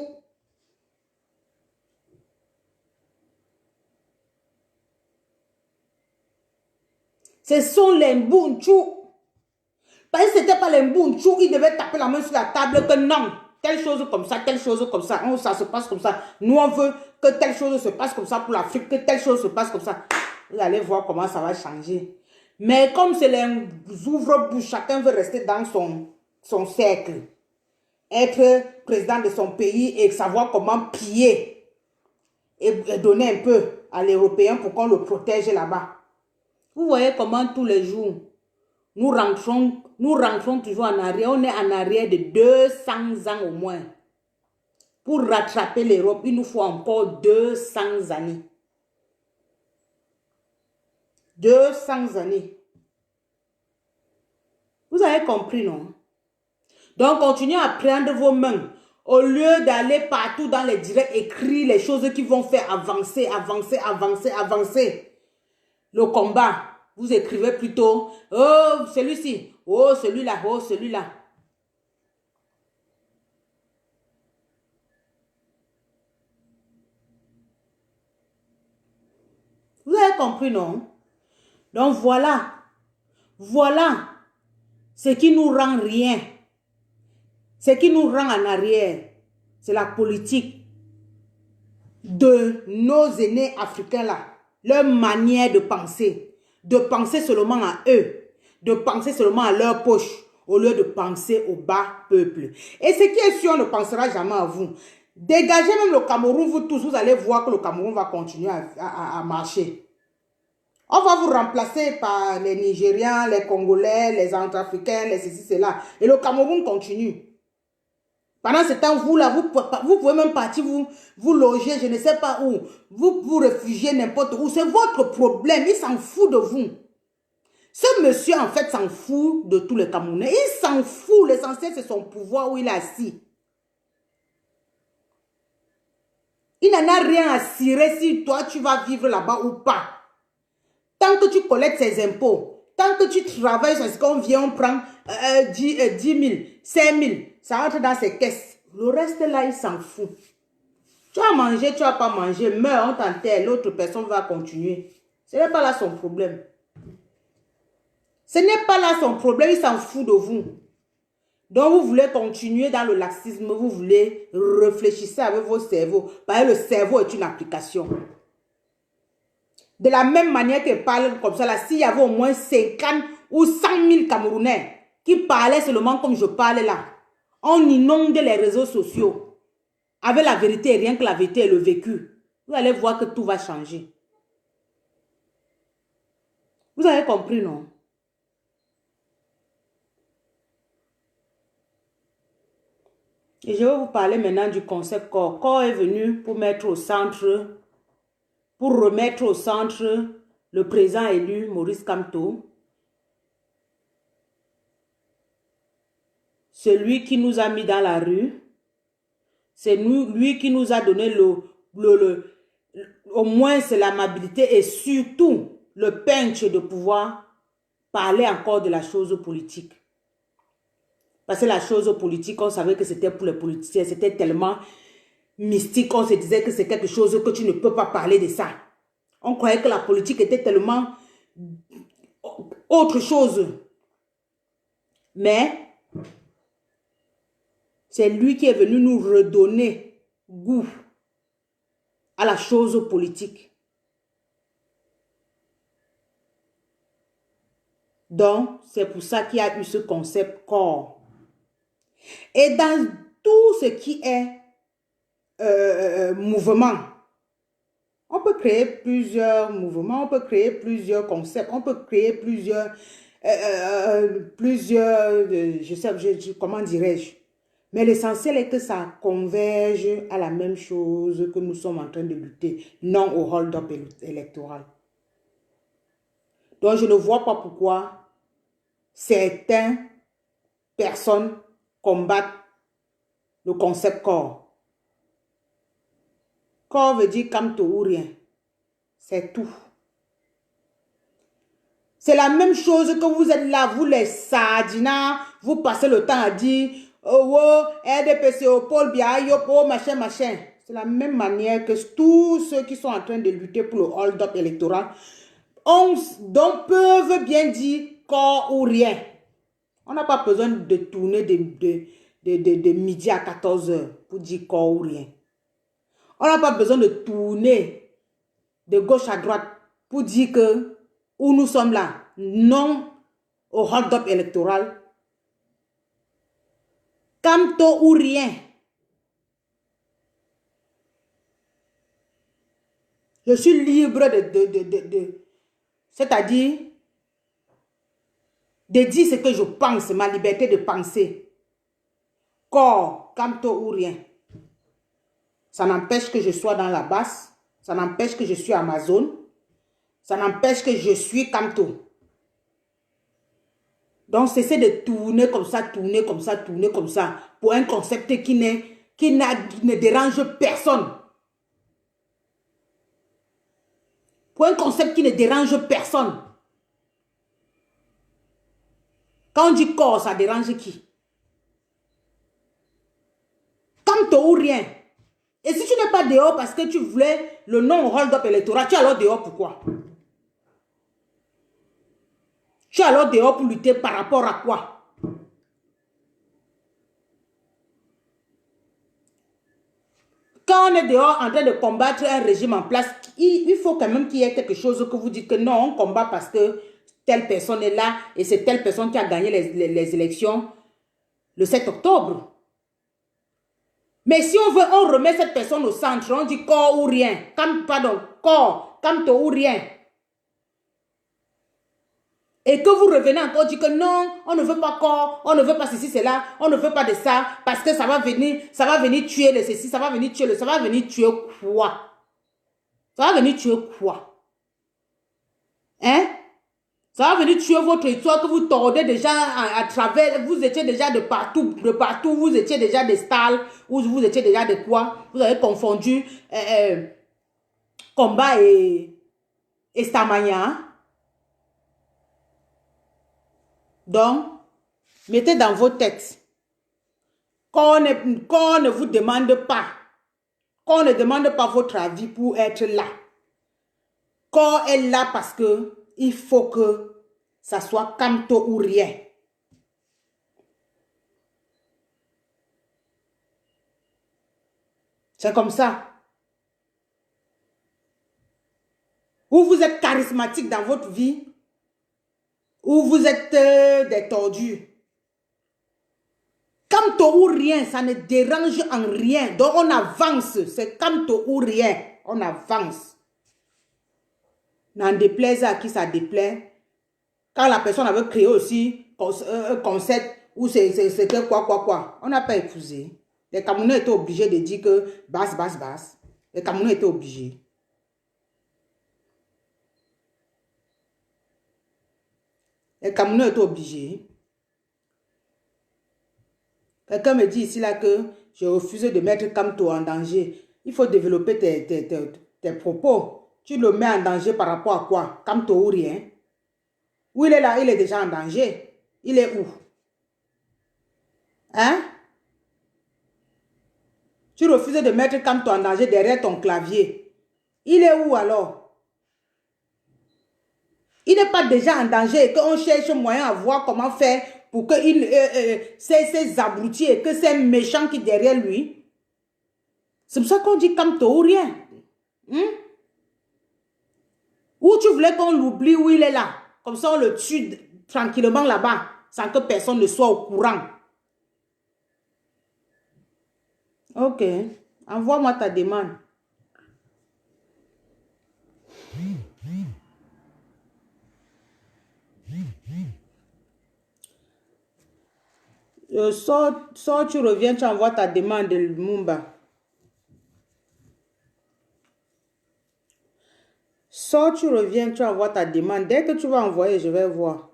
Ce sont les Mbuntu. Parce que ce n'était pas les Mbuntu, ils devaient taper la main sur la table que non, telle chose comme ça, telle chose comme ça, ça se passe comme ça. Nous, on veut que telle chose se passe comme ça pour l'Afrique, que telle chose se passe comme ça. Vous allez voir comment ça va changer. Mais comme c'est les ouvre-bouches, chacun veut rester dans son cercle. Être président de son pays et savoir comment piller et donner un peu à l'Européen pour qu'on le protège là-bas. Vous voyez comment tous les jours, nous rentrons toujours en arrière. On est en arrière de 200 ans au moins. Pour rattraper l'Europe, il nous faut encore 200 années. 200 années. Vous avez compris, non? Donc, continuez à prendre vos mains. Au lieu d'aller partout dans les directs, écrire les choses qui vont faire avancer, avancer, avancer, avancer le combat. Vous écrivez plutôt, oh, celui-ci, oh, celui-là, oh, celui-là. Vous avez compris, non? Donc, voilà. Voilà ce qui nous rend rien. Ce qui nous rend en arrière, c'est la politique de nos aînés africains là. Leur manière de penser seulement à eux, de penser seulement à leur poche, au lieu de penser au bas peuple. Et ce qui est sûr, on ne pensera jamais à vous. Dégagez même le Cameroun, vous tous, vous allez voir que le Cameroun va continuer à marcher. On va vous remplacer par les Nigérians, les Congolais, les Centrafricains, les ceci, cela. Et le Cameroun continue. Pendant ce temps, vous là, vous pouvez même partir, vous loger, je ne sais pas où. Vous réfugier n'importe où. C'est votre problème. Il s'en fout de vous. Ce monsieur, en fait, s'en fout de tous les Camerounais. Il s'en fout. L'essentiel, c'est son pouvoir où il est assis. Il n'en a rien à cirer si toi, tu vas vivre là-bas ou pas. Tant que tu collectes ses impôts, tant que tu travailles sur ce qu'on vient, on prend 10 000, 5 000, ça entre dans ses caisses. Le reste, là, il s'en fout. Tu as mangé, tu n'as pas mangé, meurs, on t'enterre, l'autre personne va continuer. Ce n'est pas là son problème. Ce n'est pas là son problème, il s'en fout de vous. Donc, vous voulez continuer dans le laxisme, vous voulez réfléchir avec vos cerveaux. Parce que le cerveau est une application. De la même manière qu'elle parle comme ça, là, s'il y avait au moins 50 ou 100 000 Camerounais qui parlaient seulement comme je parle là, on inonde les réseaux sociaux avec la vérité, rien que la vérité et le vécu. Vous allez voir que tout va changer. Vous avez compris, non? Et je vais vous parler maintenant du concept corps. Corps est venu pour mettre au centre, pour remettre au centre le président élu Maurice Kamto. C'est lui qui nous a mis dans la rue. C'est lui qui nous a donné au moins c'est l'amabilité et surtout le punch de pouvoir parler encore de la chose politique. Parce que la chose politique, on savait que c'était pour les politiciens, c'était tellement mystique, on se disait que c'est quelque chose que tu ne peux pas parler de ça. On croyait que la politique était tellement autre chose. Mais c'est lui qui est venu nous redonner goût à la chose politique. Donc, c'est pour ça qu'il y a eu ce concept corps. Et dans tout ce qui est mouvement, on peut créer plusieurs mouvements, on peut créer plusieurs concepts, on peut créer plusieurs, je sais, comment dirais-je. Mais l'essentiel est que ça converge à la même chose que nous sommes en train de lutter, non au hold-up électoral. Donc, je ne vois pas pourquoi certaines personnes combattent le concept corps. Corps veut dire Kamto ou rien. C'est tout. C'est la même chose que vous êtes là, vous les sardinats, vous passez le temps à dire oh, RDPC, Paul Biayopo, machin, machin. C'est la même manière que tous ceux qui sont en train de lutter pour le hold-up électoral donc peuvent bien dire corps ou rien. On n'a pas besoin de tourner de midi à 14 h pour dire corps ou rien. On n'a pas besoin de tourner de gauche à droite pour dire que où nous sommes là, non au hold-up électoral. Kamto ou rien. Je suis libre c'est-à-dire de dire ce que je pense, ma liberté de penser. Corps, Kamto ou rien. Ça n'empêche que je sois dans la basse, ça n'empêche que je suis Amazon, ça n'empêche que je suis Kamto. Donc, cessez de tourner comme ça, tourner comme ça, tourner comme ça, pour un concept qui ne dérange personne. Pour un concept qui ne dérange personne. Quand on dit corps, ça dérange qui? Kamto ou rien. Et si tu n'es pas dehors parce que tu voulais le non hold-up électoral, tu es alors dehors pourquoi? Tu es alors dehors pour lutter par rapport à quoi? Quand on est dehors en train de combattre un régime en place, il faut quand même qu'il y ait quelque chose que vous dites que non, on combat parce que telle personne est là et c'est telle personne qui a gagné les élections le 7 octobre. Mais si on veut, on remet cette personne au centre, on dit corps ou rien. Pardon, corps, Kamto ou rien. Et que vous revenez encore dire que non, on ne veut pas corps, on ne veut pas ceci, cela, on ne veut pas de ça, parce que ça va venir tuer le ceci, ça va venir tuer le, ça va venir tuer quoi? Ça va venir tuer quoi? Hein? Ça va venir tuer votre histoire que vous tordez déjà à travers. Vous étiez déjà de partout, vous étiez déjà des stars, ou vous étiez déjà de quoi. Vous avez confondu combat et Stamania. Donc, mettez dans vos têtes qu'on ne vous demande pas, qu'on ne demande pas votre avis pour être là. Qu'on est là parce que il faut que ça soit Kamto ou rien. C'est comme ça. Ou vous êtes charismatique dans votre vie, ou vous êtes des tordus. Kamto ou rien, ça ne dérange en rien. Donc on avance. C'est Kamto ou rien. On avance. N'en déplaise à qui ça déplaît. Quand la personne avait créé aussi un concept où c'était quoi. On n'a pas épousé. Les Camerounais étaient obligés de dire que basse. Les Camerounais étaient obligés. Les Camerounais étaient obligés. Quelqu'un me dit ici là que je refuse de mettre Kamto en danger. Il faut développer tes propos. Tu le mets en danger par rapport à quoi? Kamto ou rien? Où il est là? Il est déjà en danger. Il est où? Hein? Tu refuses de mettre Kamto en danger derrière ton clavier. Il est où alors? Il n'est pas déjà en danger et qu'on cherche moyen à voir comment faire pour que ces abrutis et que ces méchants qui derrière lui. C'est pour ça qu'on dit Kamto ou rien. Ou tu voulais qu'on l'oublie où il est là. Comme ça, on le tue tranquillement là-bas, sans que personne ne soit au courant. Ok. Envoie-moi ta demande. Sors, tu reviens, tu envoies ta demande de Lumumba. Sors, tu reviens, tu envoies ta demande. Dès que tu vas envoyer, je vais voir.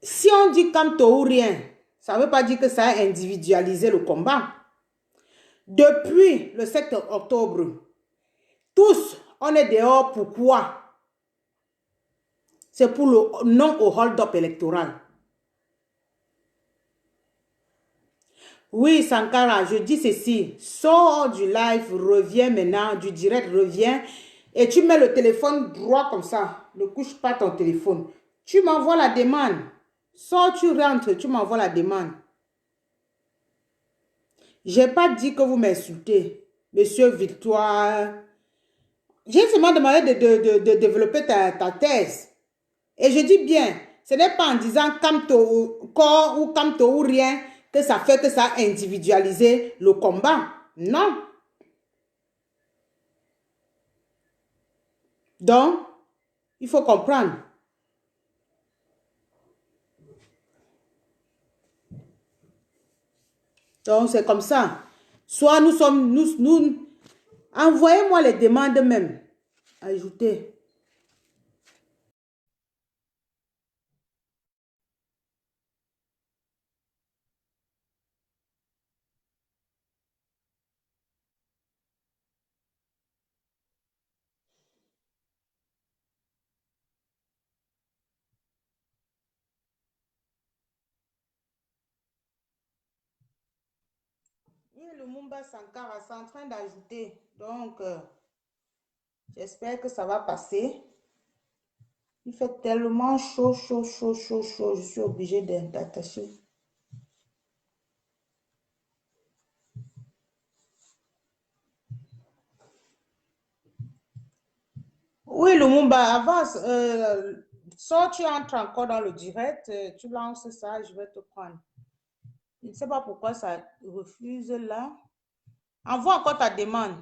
Si on dit Kamto ou rien, ça ne veut pas dire que ça a individualisé le combat. Depuis le 7 octobre, tous, on est dehors. Pourquoi? C'est pour le non au hold-up électoral. Oui, Sankara, je dis ceci. Sors du live, reviens maintenant, du direct, reviens. Et tu mets le téléphone droit comme ça. Ne couche pas ton téléphone. Tu m'envoies la demande. Sors, tu rentres, tu m'envoies la demande. Je n'ai pas dit que vous m'insultez, Monsieur Victoire. J'ai seulement demandé de développer ta thèse. Et je dis bien, ce n'est pas en disant Kamto corps ou Kamto ou rien que ça fait que ça a individualisé le combat. Non. Donc, il faut comprendre. Donc, c'est comme ça. Soit nous sommes, envoyez-moi les demandes même. Ajoutez. Et le Mumba Sankara, c'est en train d'ajouter. Donc, j'espère que ça va passer. Il fait tellement chaud. Je suis obligée d'attacher. Oui, Lumumba, avance. Soit tu entres encore dans le direct, tu lances ça, je vais te prendre. Je ne sais pas pourquoi ça refuse là. Envoie encore ta demande.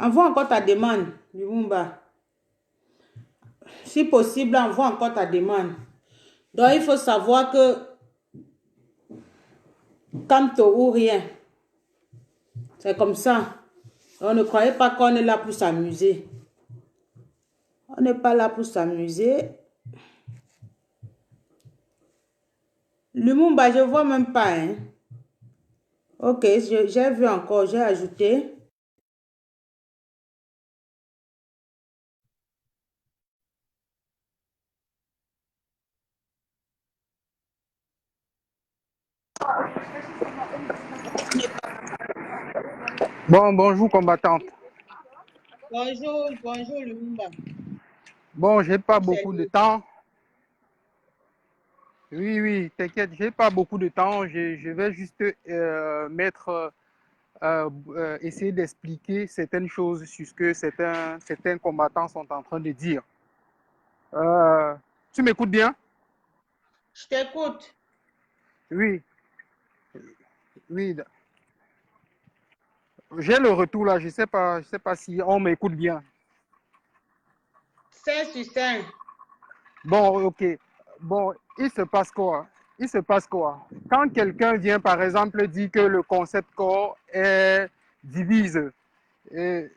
Envoie encore ta demande, Lumumba. Si possible, envoie encore ta demande. Donc, il faut savoir que Kamto ou rien. C'est comme ça. On ne croyait pas qu'on est là pour s'amuser. On n'est pas là pour s'amuser. Lumumba, je ne vois même pas. Hein. Ok, j'ai vu encore, j'ai ajouté. Bon, bonjour combattante. Bonjour, bonjour Lumumba. Bon, j'ai pas beaucoup de temps. Oui, t'inquiète, j'ai pas beaucoup de temps. Je vais juste essayer d'expliquer certaines choses sur ce que certains combattants sont en train de dire. Tu m'écoutes bien? Je t'écoute. Oui, oui. J'ai le retour là. Je sais pas si on m'écoute bien. 5 sur 5. Bon, ok. Bon, il se passe quoi? Il se passe quoi? Quand quelqu'un vient, par exemple, dire que le concept corps est divise, oui,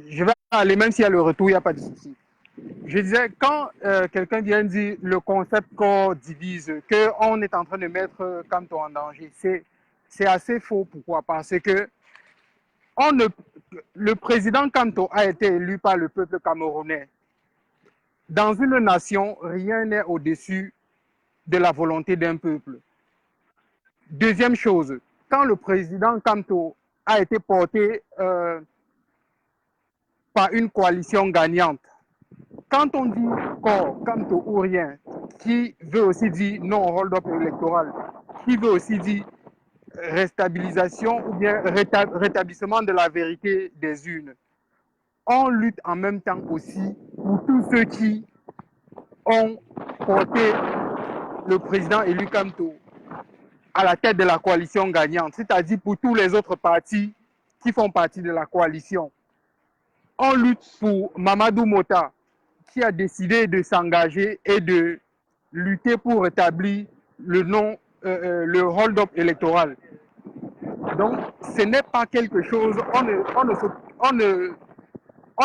je vais aller, même s'il y a le retour, il n'y a pas de souci. Je disais, quand quelqu'un vient dire le concept corps divise, qu'on est en train de mettre Kamto en danger, c'est assez faux. Pourquoi? Parce que on ne, le président Kamto a été élu par le peuple camerounais. Dans une nation, rien n'est au-dessus de la volonté d'un peuple. Deuxième chose, quand le président Kamto a été porté par une coalition gagnante, quand on dit corps, Kamto ou rien, qui veut aussi dire non hold-up électoral, qui veut aussi dire restabilisation ou bien rétablissement de la vérité des urnes, on lutte en même temps aussi pour tous ceux qui ont porté le président élu Kamto à la tête de la coalition gagnante, c'est-à-dire pour tous les autres partis qui font partie de la coalition. On lutte pour Mamadou Mota, qui a décidé de s'engager et de lutter pour rétablir le hold-up électoral. Donc, ce n'est pas quelque chose, on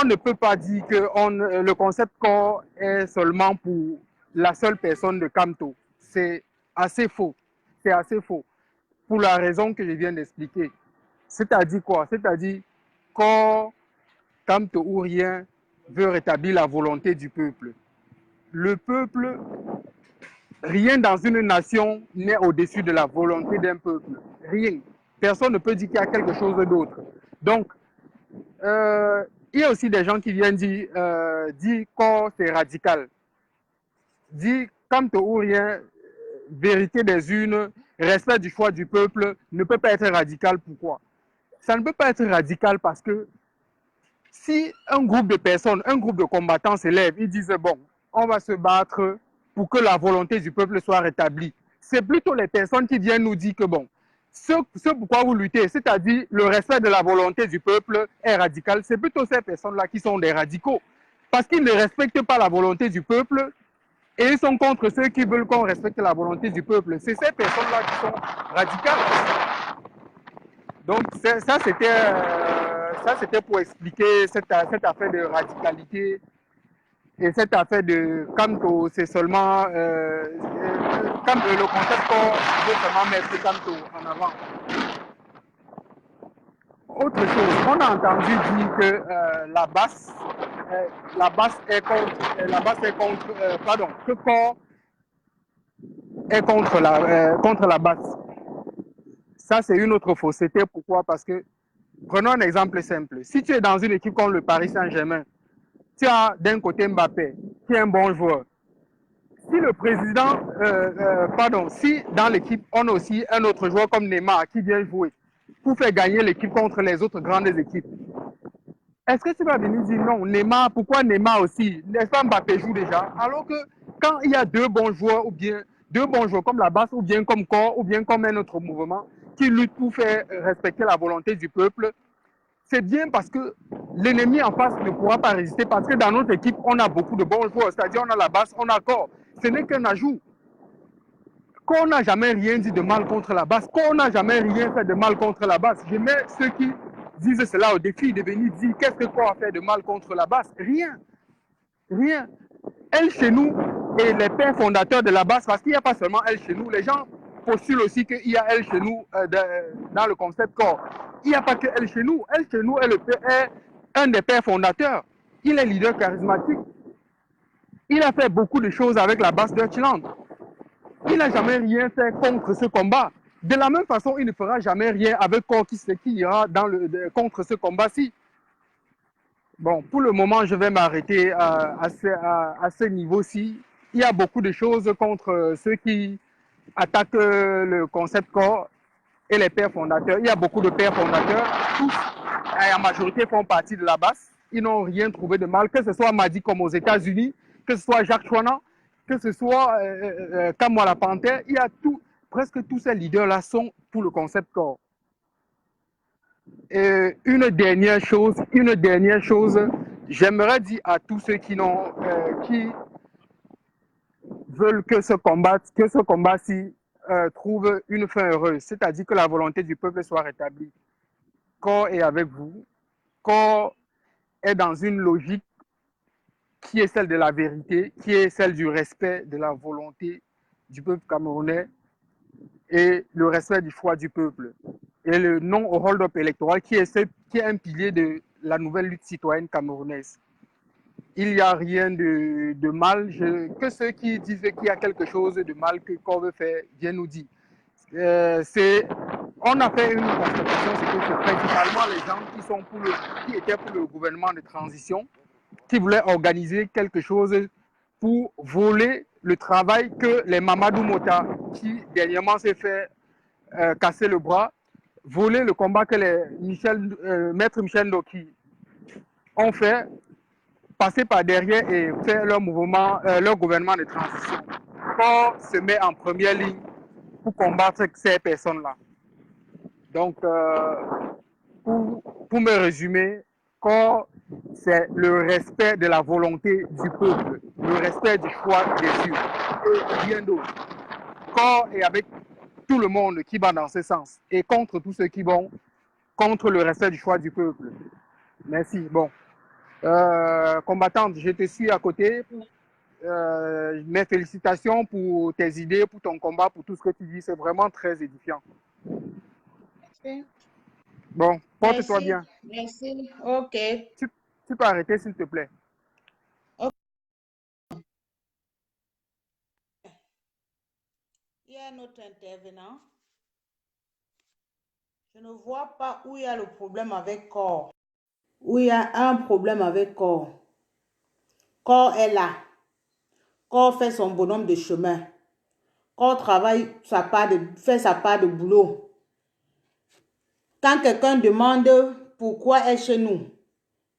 ne peut pas dire que le concept corps est seulement pour la seule personne de Kamto. C'est assez faux. C'est assez faux. Pour la raison que je viens d'expliquer. C'est-à-dire quoi? C'est-à-dire quand Kamto ou rien veut rétablir la volonté du peuple. Le peuple, rien dans une nation n'est au-dessus de la volonté d'un peuple. Rien. Personne ne peut dire qu'il y a quelque chose d'autre. Donc, il y a aussi des gens qui viennent dire que c'est radical. Dire Kamto ou rien, vérité des urnes, respect du choix du peuple, ne peut pas être radical. Pourquoi? Ça ne peut pas être radical parce que si un groupe de personnes, un groupe de combattants s'élève, ils disent bon, on va se battre pour que la volonté du peuple soit rétablie. C'est plutôt les personnes qui viennent nous dire que bon, ce pourquoi vous luttez, c'est-à-dire le respect de la volonté du peuple est radical, c'est plutôt ces personnes-là qui sont des radicaux. Parce qu'ils ne respectent pas la volonté du peuple et ils sont contre ceux qui veulent qu'on respecte la volonté du peuple. C'est ces personnes-là qui sont radicales. Donc ça, c'était pour expliquer cette affaire de radicalité et cette affaire de Kamto, c'est seulement comme le concept qu'on veut seulement mettre Kamto en avant. Autre chose, on a entendu dire que que corps est contre la basse. Ça, c'est une autre fausseté. Pourquoi? Parce que, prenons un exemple simple. Si tu es dans une équipe comme le Paris Saint-Germain, tu as d'un côté Mbappé, qui est un bon joueur. Si le président, si dans l'équipe, on a aussi un autre joueur comme Neymar qui vient jouer pour faire gagner l'équipe contre les autres grandes équipes, est-ce que tu vas venir dire non, Neymar, pourquoi Neymar aussi? N'est-ce pas Mbappé joue déjà? Alors que quand il y a deux bons joueurs, ou bien deux bons joueurs comme la basse, ou bien comme corps, ou bien comme un autre mouvement, qui luttent pour faire respecter la volonté du peuple, c'est bien parce que l'ennemi en face ne pourra pas résister parce que dans notre équipe, on a beaucoup de bons joueurs. C'est-à-dire, on a la base, on a corps. Ce n'est qu'un ajout. Qu'on n'a jamais rien dit de mal contre la base, qu'on n'a jamais rien fait de mal contre la base. Je mets ceux qui disent cela au défi de venir dire qu'est-ce que quoi a fait de mal contre la base. Rien. Rien. Elle chez nous et les pères fondateurs de la base, parce qu'il n'y a pas seulement elle chez nous, les gens postulent aussi qu'il y a elle chez nous dans le concept corps. Il n'y a pas que elle chez nous. Elle chez nous est un des pères fondateurs. Il est leader charismatique. Il a fait beaucoup de choses avec la base Deutschland. Il n'a jamais rien fait contre ce combat. De la même façon, il ne fera jamais rien avec Corps qui ira contre ce combat-ci. Bon, pour le moment, je vais m'arrêter à ce niveau-ci. Il y a beaucoup de choses contre ceux qui attaquent le concept corps et les pères fondateurs. Il y a beaucoup de pères fondateurs. Tous, en majorité, font partie de la base. Ils n'ont rien trouvé de mal, que ce soit Madi comme aux États-Unis, que ce soit Jacques Chouana, que ce soit Kamwala Panthère. Il y a presque tous ces leaders-là sont pour le concept corps. Une dernière chose, j'aimerais dire à tous ceux qui veulent que ce combat-ci trouve une fin heureuse, c'est-à-dire que la volonté du peuple soit rétablie. Corps est avec vous, Corps est dans une logique qui est celle de la vérité, qui est celle du respect de la volonté du peuple camerounais et le respect du choix du peuple. Et le non au hold-up électoral qui est un pilier de la nouvelle lutte citoyenne camerounaise. Il n'y a rien de mal. Que ceux qui disent qu'il y a quelque chose de mal que Corps veut faire viennent nous dire. On a fait une constatation, c'est que c'est principalement les gens qui étaient pour le gouvernement de transition, qui voulaient organiser quelque chose pour voler le travail que les Mamadou Mota, qui dernièrement s'est fait casser le bras, voler le combat que les Maître Michel Ndoki ont fait, passer par derrière et faire leur gouvernement de transition. Corps se met en première ligne pour combattre ces personnes-là. Donc, pour me résumer, Corps, c'est le respect de la volonté du peuple, le respect du choix des urnes et rien d'autre. Corps est avec tout le monde qui va dans ce sens et contre tous ceux qui vont contre le respect du choix du peuple. Merci. Bon. Combattante, je te suis à côté. Mes félicitations pour tes idées, pour ton combat, pour tout ce que tu dis. C'est vraiment très édifiant. Merci. Bon, porte-toi bien. Merci. OK. Tu peux arrêter, s'il te plaît. Okay. Il y a un autre intervenant. Je ne vois pas où il y a le problème avec Corps. Où il y a un problème avec Corps. Corps est là. Corps fait son bonhomme de chemin. Corps travaille fait sa part de boulot. Quand quelqu'un demande pourquoi est chez nous,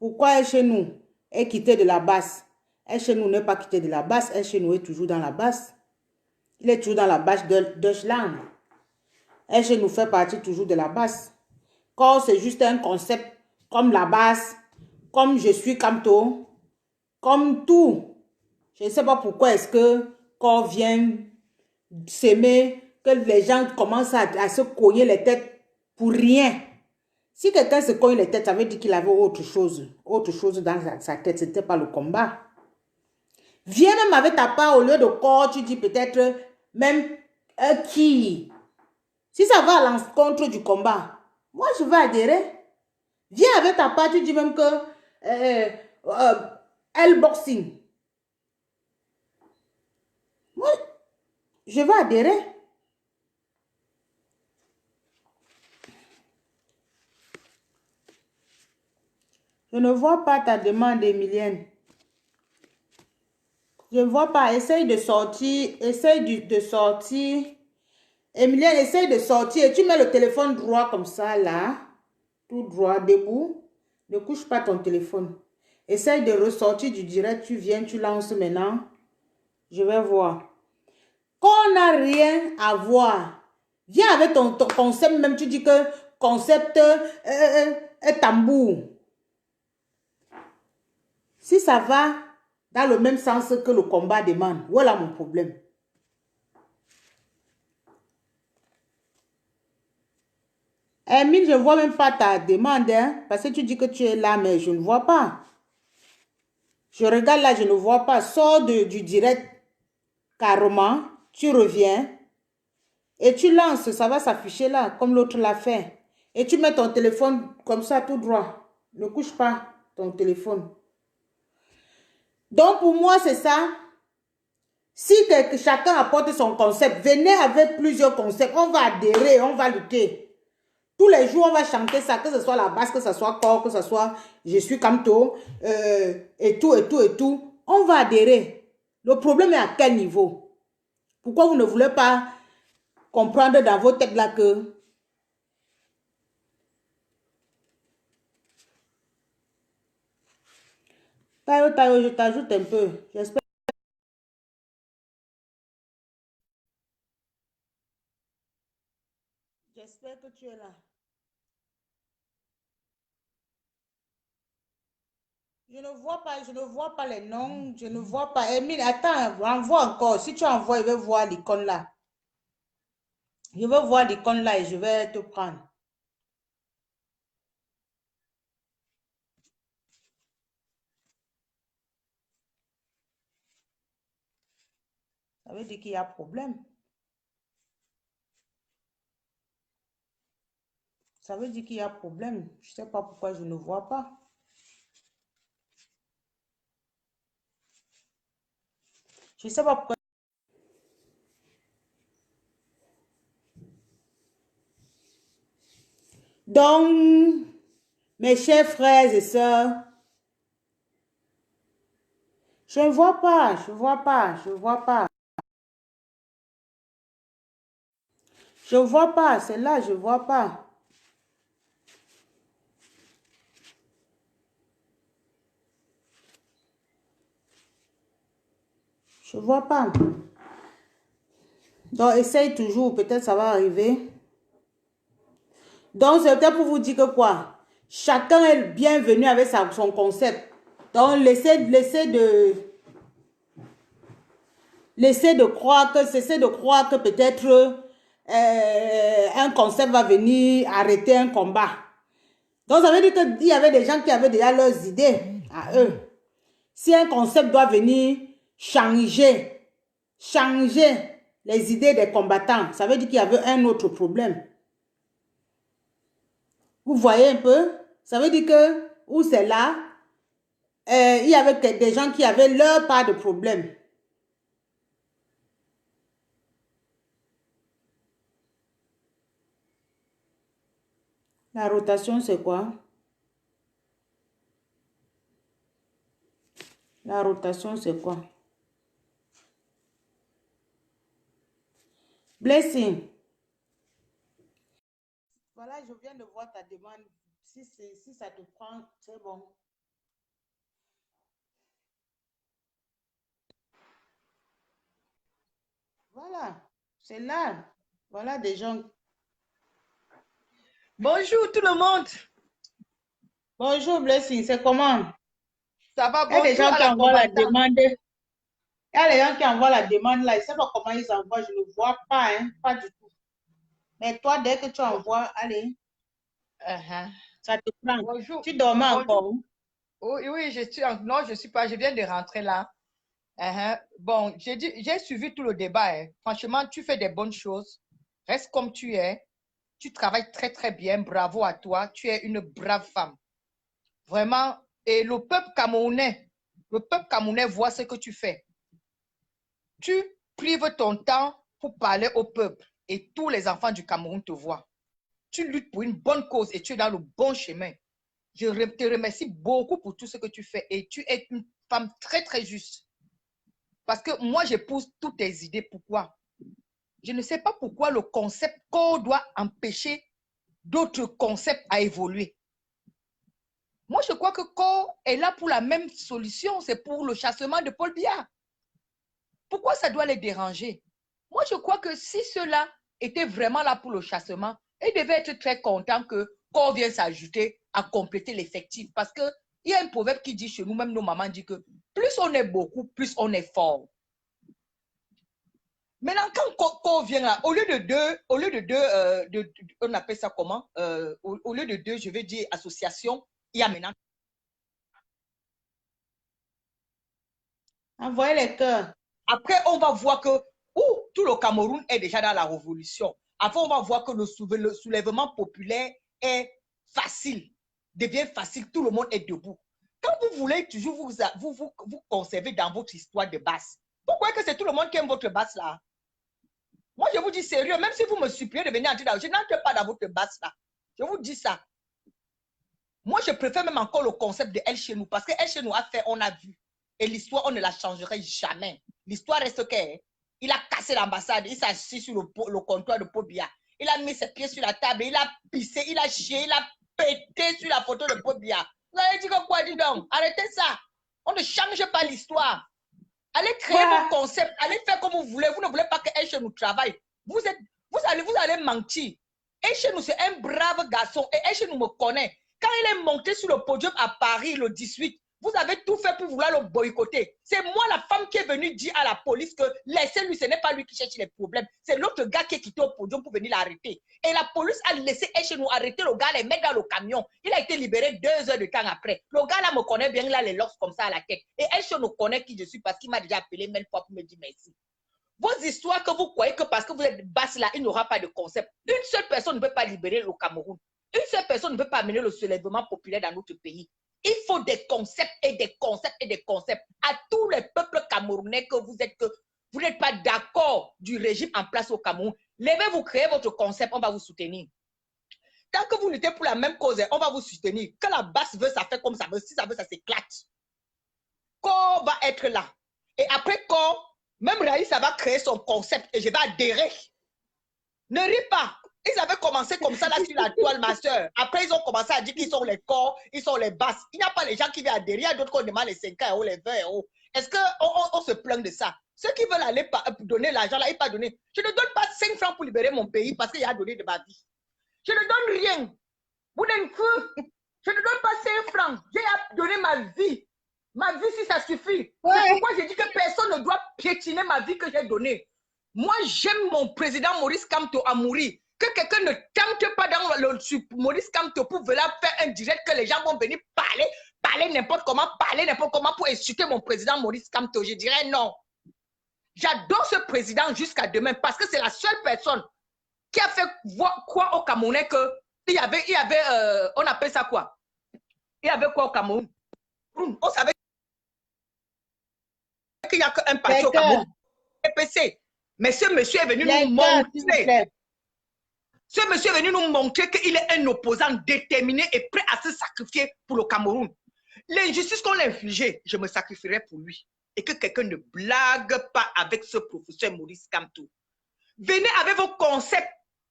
pourquoi est chez nous, est quitté de la base. Est chez nous n'est pas quitté de la base, est chez nous est toujours dans la base. Il est toujours dans la base de Deutschland. Est chez nous fait partie toujours de la base. Corps, c'est juste un concept comme la base, comme je suis Kamto, comme tout. Je ne sais pas pourquoi est-ce que Corps vient s'aimer, que les gens commencent à se cogner les têtes pour rien. Si quelqu'un se cogne les têtes, ça veut dire qu'il avait autre chose dans sa tête, ce n'était pas le combat. Viens même avec ta part, au lieu de Corps, tu dis peut-être même qui. Si ça va à l'encontre du combat, moi je vais adhérer. Viens avec ta part, tu dis même que L-boxing. Moi, je vais adhérer. Je ne vois pas ta demande, Emilienne. Je ne vois pas. Essaye de sortir. De sortir. Emilienne, essaye de sortir. Et tu mets le téléphone droit comme ça, là. Tout droit, debout. Ne couche pas ton téléphone. Essaye de ressortir du direct. Tu viens, tu lances maintenant. Je vais voir. Quand on n'a rien à voir, viens avec ton concept. Même tu dis que concept un tambour. Si ça va dans le même sens que le combat demande, voilà mon problème. Emile, je ne vois même pas ta demande, hein, parce que tu dis que tu es là, mais je ne vois pas. Je regarde là, je ne vois pas. Sors du direct carrément, tu reviens et tu lances, ça va s'afficher là, comme l'autre l'a fait. Et tu mets ton téléphone comme ça tout droit. Ne couche pas ton téléphone. Donc pour moi, c'est ça. Si chacun apporte son concept, venez avec plusieurs concepts. On va adhérer, on va lutter. Tous les jours, on va chanter ça, que ce soit la basse, que ce soit corps, que ce soit je suis Kamto, et tout, et tout, et tout. On va adhérer. Le problème est à quel niveau? Pourquoi vous ne voulez pas comprendre dans vos têtes là que... Tayo, Tayo, je t'ajoute un peu. J'espère que tu es là. Je ne vois pas les noms, je ne vois pas. Emile, attends, envoie encore. Si tu envoies, je vais voir l'icône là. Je vais voir l'icône là et je vais te prendre. Ça veut dire qu'il y a problème. Ça veut dire qu'il y a problème. Je ne sais pas pourquoi je ne vois pas. Je ne sais pas pourquoi. Donc, mes chers frères et sœurs, je ne vois pas, je ne vois pas, je ne vois pas. Je ne vois pas, c'est là, je ne vois pas. Je ne vois pas. Donc, essaye toujours, peut-être ça va arriver. Donc, c'est peut-être pour vous dire que quoi? Chacun est bienvenu avec son concept. Donc, laissez de croire que peut-être un concept va venir arrêter un combat. Donc, ça veut dire qu'il y avait des gens qui avaient déjà leurs idées à eux. Si un concept doit venir changer les idées des combattants, ça veut dire qu'il y avait un autre problème. Vous voyez un peu? Ça veut dire que, où c'est là, il y avait des gens qui avaient leur part de problème. La rotation, c'est quoi? La rotation, c'est quoi? Blessing. Voilà, je viens de voir ta demande. Si ça te prend, c'est bon. Voilà, c'est là. Voilà des gens. Bonjour tout le monde. Bonjour Blessing, c'est comment? Ça va, Il y a des bonjour gens à qui la envoient la combattante. demande. Il y a des gens qui envoient la demande là. Je ne sais pas comment ils envoient. Je ne vois pas, hein, pas du tout. Mais toi, dès que tu envoies, allez, ça te prend. Bonjour. Tu dormais Bonjour. encore? Oui, oui, non, je suis pas, je viens de rentrer là. Bon, j'ai suivi tout le débat, hein. Franchement, tu fais des bonnes choses. Reste comme tu es. Tu travailles très, très bien. Bravo à toi. Tu es une brave femme. Vraiment. Et le peuple camerounais voit ce que tu fais. Tu prives ton temps pour parler au peuple et tous les enfants du Cameroun te voient. Tu luttes pour une bonne cause et tu es dans le bon chemin. Je te remercie beaucoup pour tout ce que tu fais et tu es une femme très, très juste. Parce que moi, j'épouse toutes tes idées. Pourquoi? Je ne sais pas pourquoi le concept qu'on doit empêcher d'autres concepts à évoluer. Moi, je crois que corps est là pour la même solution, c'est pour le chassement de Paul Biya. Pourquoi ça doit les déranger? Moi, je crois que si ceux-là étaient vraiment là pour le chassement, ils devaient être très contents que corps vient s'ajouter à compléter l'effectif. Parce qu'il y a un proverbe qui dit chez nous, même nos mamans disent que plus on est beaucoup, plus on est fort. Maintenant, quand on vient là, au lieu de deux, on appelle ça comment? Au lieu de deux, je vais dire association, il y a maintenant. Envoyez les cœurs. Après, on va voir que tout le Cameroun est déjà dans la révolution. Après, on va voir que le soulèvement populaire est facile, devient facile, tout le monde est debout. Quand vous voulez toujours vous conserver dans votre histoire de base, pourquoi que c'est tout le monde qui aime votre base là? Moi, je vous dis sérieux, même si vous me suppliez de venir entrer dans, je n'entre pas dans votre base là. Je vous dis ça. Moi, je préfère même encore le concept de Elle chez nous, parce que Elle chez nous a fait, on a vu. Et l'histoire, on ne la changerait jamais. L'histoire reste que il a cassé l'ambassade, il s'est assis sur le comptoir de Pobia. Il a mis ses pieds sur la table, il a pissé, il a chié, il a pété sur la photo de Pobia. Vous avez dit quoi, dis donc? Arrêtez ça. On ne change pas l'histoire. Allez créer vos concepts, allez faire comme vous voulez. Vous ne voulez pas que Elle chez nous travaille. Vous allez mentir. Elle chez nous, c'est un brave garçon. Et Elle chez nous me connaît. Quand il est monté sur le podium à Paris le 18, vous avez tout fait pour vouloir le boycotter. C'est moi, la femme, qui est venue dire à la police que laissez-lui, ce n'est pas lui qui cherche les problèmes. C'est l'autre gars qui est quitté au podium pour venir l'arrêter. Et la police a laissé Elle chez nous arrêter le gars, les mettre dans le camion. Il a été libéré 2 heures de temps après. Le gars là me connaît bien, il a les locks comme ça à la tête. Et Elle chez nous connaît qui je suis parce qu'il m'a déjà appelé même fois pour me dire merci. Vos histoires que vous croyez que parce que vous êtes basse là, il n'y aura pas de concept. Une seule personne ne peut pas libérer le Cameroun. Une seule personne ne peut pas amener le soulèvement populaire dans notre pays. Il faut des concepts et des concepts et des concepts à tous les peuples camerounais que vous n'êtes pas d'accord du régime en place au Cameroun. Levez-vous, créez votre concept, on va vous soutenir. Tant que vous luttez pour la même cause, on va vous soutenir. Quand la basse veut, ça fait comme ça veut. Si ça veut, ça s'éclate. Corps va être là. Et après Corps, même Raïssa va créer son concept et je vais adhérer. Ne ris pas. Ils avaient commencé comme ça là sur la toile, ma soeur. Après, ils ont commencé à dire qu'ils sont les corps, ils sont les basses. Il n'y a pas les gens qui viennent adhérer. Il y a d'autres qui demandent les 5 euros, les 20 euros. Est-ce qu'on se plaint de ça? Ceux qui veulent aller donner l'argent là, ils ne pas donner. Je ne donne pas 5 francs pour libérer mon pays parce qu'il y a donné de ma vie. Je ne donne rien. Vous n'êtes fou. Je ne donne pas 5 francs. J'ai donné ma vie. Ma vie, si ça suffit. Ouais. C'est pourquoi j'ai dit que personne ne doit piétiner ma vie que j'ai donnée. Moi, j'aime mon président Maurice Kamto à mourir. Que quelqu'un ne tente pas dans le Maurice Kamto pour venir faire un direct que les gens vont venir parler n'importe comment pour insulter mon président Maurice Kamto. Je dirais non. J'adore ce président jusqu'à demain parce que c'est la seule personne qui a fait croire aux Camerounais qu'il y avait, on appelle ça quoi? Il y avait quoi au Cameroun? On savait qu'il n'y a qu'un parti au Cameroun. EPC. Mais ce monsieur est venu nous montrer. Ce monsieur est venu nous montrer qu'il est un opposant déterminé et prêt à se sacrifier pour le Cameroun. L'injustice qu'on a infligée, je me sacrifierai pour lui. Et que quelqu'un ne blague pas avec ce professeur Maurice Kamto. Venez avec vos concepts.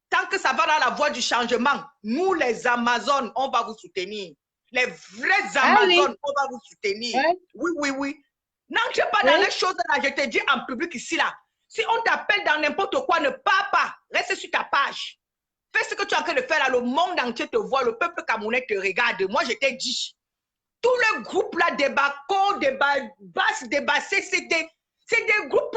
Tant que ça va dans la voie du changement, nous les Amazones, on va vous soutenir. Les vrais Amazones, on va vous soutenir. Oui. N'entrez pas dans les choses là, je te dis en public ici là. Si on t'appelle dans n'importe quoi, ne pars pas. Reste sur ta page. Fais ce que tu es en train de faire là. Le monde entier te voit. Le peuple camerounais te regarde. Moi, je t'ai dit. Tout le groupe là, débat, basse, débassé, c'est des groupes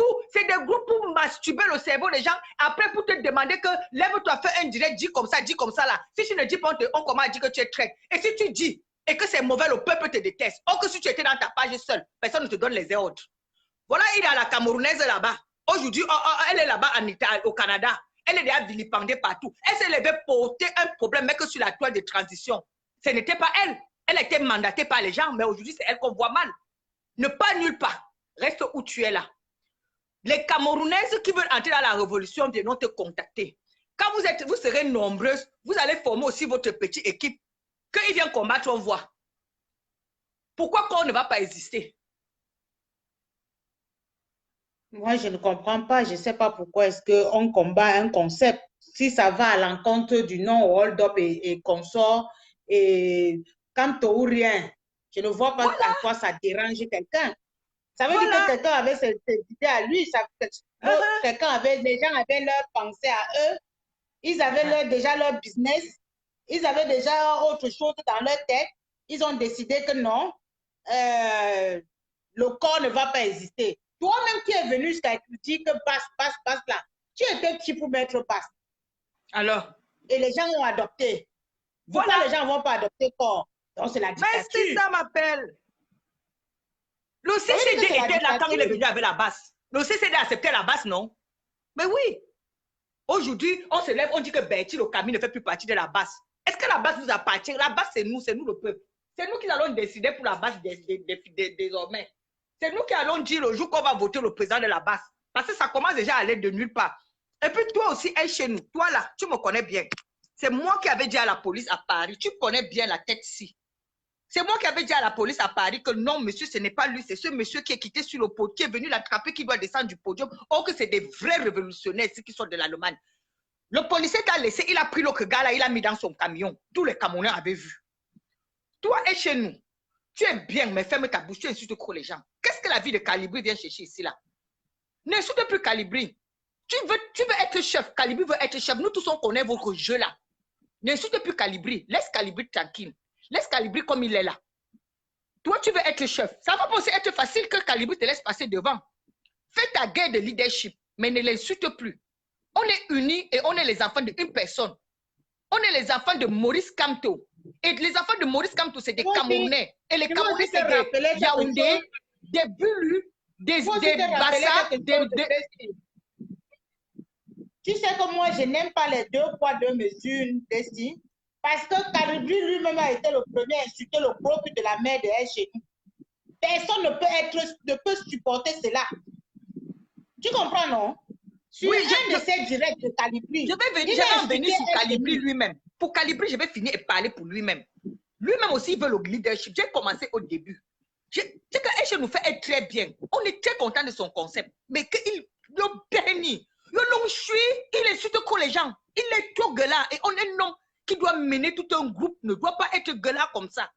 pour masturber le cerveau des gens. Après, pour te demander que lève-toi, fais un direct, dis comme ça là. Si tu ne dis pas, on commence à dire que tu es traître. Et si tu dis et que c'est mauvais, le peuple te déteste. Or que si tu étais dans ta page seule, personne ne te donne les ordres. Voilà, il y a la Camerounaise là-bas. Aujourd'hui, elle est là-bas au Canada. Elle est déjà vilipendée partout. Elle s'est levée porter un problème, mais que sur la toile de transition. Ce n'était pas elle. Elle a été mandatée par les gens, mais aujourd'hui, c'est elle qu'on voit mal. Ne pas nulle part. Reste où tu es là. Les Camerounaises qui veulent entrer dans la révolution viendront te contacter. Quand vous serez nombreuses, vous allez former aussi votre petite équipe. Quand ils viennent combattre, on voit. Pourquoi qu'on ne va pas exister? Moi, je ne comprends pas. Je ne sais pas pourquoi est-ce qu'on combat un concept. Si ça va à l'encontre du non-hold-up et consort, et quant au rien, je ne vois pas à quoi ça dérange quelqu'un. Ça veut dire que quelqu'un avait cette idée à lui. Les gens avaient leur pensée à eux. Ils avaient déjà leur business. Ils avaient déjà autre chose dans leur tête. Ils ont décidé que non, le corps ne va pas exister. Toi-même qui es venu jusqu'à dire que passe là. Tu étais qui pour mettre passe. Alors? Et les gens ont adopté. Pourquoi Voilà. les gens ne vont pas adopter corps? Donc c'est la dictature. Mais c'est ça m'appelle. Le CCD était là quand il est venu avec la basse. Le CCD acceptait la basse, non? Mais oui. Aujourd'hui, on se lève, on dit que Bertie, le Camille ne fait plus partie de la basse. Est-ce que la basse nous appartient? La basse, c'est nous le peuple. C'est nous qui allons décider pour la basse désormais. C'est nous qui allons dire le jour qu'on va voter le président de la basse. Parce que ça commence déjà à aller de nulle part. Et puis toi aussi, es chez nous. Toi là, tu me connais bien. C'est moi qui avais dit à la police à Paris, tu connais bien la tête-ci. C'est moi qui avais dit à la police à Paris que non, monsieur, ce n'est pas lui, c'est ce monsieur qui est quitté sur le podium, qui est venu l'attraper, qui doit descendre du podium. Or que c'est des vrais révolutionnaires, ceux qui sont de l'Allemagne. Le policier t'a laissé, il a pris l'autre gars là, il a mis dans son camion. Tous les Camerounais avaient vu. Toi, es chez nous. Tu es bien, mais ferme ta bouche, tu insultes trop les gens. Qu'est-ce que la vie de Calibri vient chercher ici là? N'insulte plus Calibri. Tu veux être chef, Calibri veut être chef. Nous tous on connaît votre jeu là. N'insulte plus Calibri. Laisse Calibri tranquille. Laisse Calibri comme il est là. Toi, tu veux être chef. Ça va pas aussi être facile que Calibri te laisse passer devant. Fais ta guerre de leadership, mais ne l'insulte plus. On est unis et on est les enfants d'une personne. On est les enfants de Maurice Kamto. Et les enfants de Maurice Kamto, c'est des Camerounais. Et les Camerounais, c'est des Yaoundé, des Bulu, des Bassa, des... Tu sais que moi, je n'aime pas les 2 poids 2 mesures, Desti. Parce que Calibri lui-même a été le premier à insulter le groupe de la mère de chez nous. Personne ne peut supporter cela. Tu comprends, non? Sur oui, un essai direct de Calibri. Je vais venir sur Calibri lui-même. Pour Calibri, je vais finir et parler pour lui-même. Lui-même aussi, il veut le leadership. J'ai commencé au début. C'est que Eche nous fait être très bien. On est très content de son concept. Mais qu'il le bénit. Il insulte trop les gens. Il est trop gueulard. Et on est un homme qui doit mener tout un groupe. Ne doit pas être gueulard comme ça.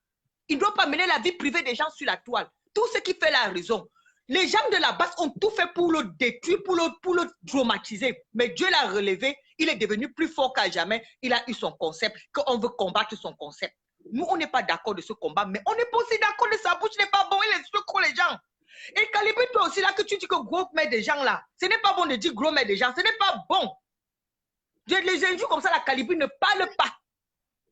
Il ne doit pas mener la vie privée des gens sur la toile. Tout ce qui fait la raison. Les gens de la base ont tout fait pour le détruire, pour le traumatiser. Mais Dieu l'a relevé. Il est devenu plus fort qu'à jamais. Il a eu son concept, qu'on veut combattre son concept. Nous, on n'est pas d'accord de ce combat, mais on n'est pas aussi d'accord de sa bouche n'est pas bon. Il insulte trop les gens. Et Calibri, toi aussi, là, que tu dis que gros met des gens là, ce n'est pas bon de dire gros met des gens. Ce n'est pas bon. Les injures comme ça, la Calibri ne parle pas.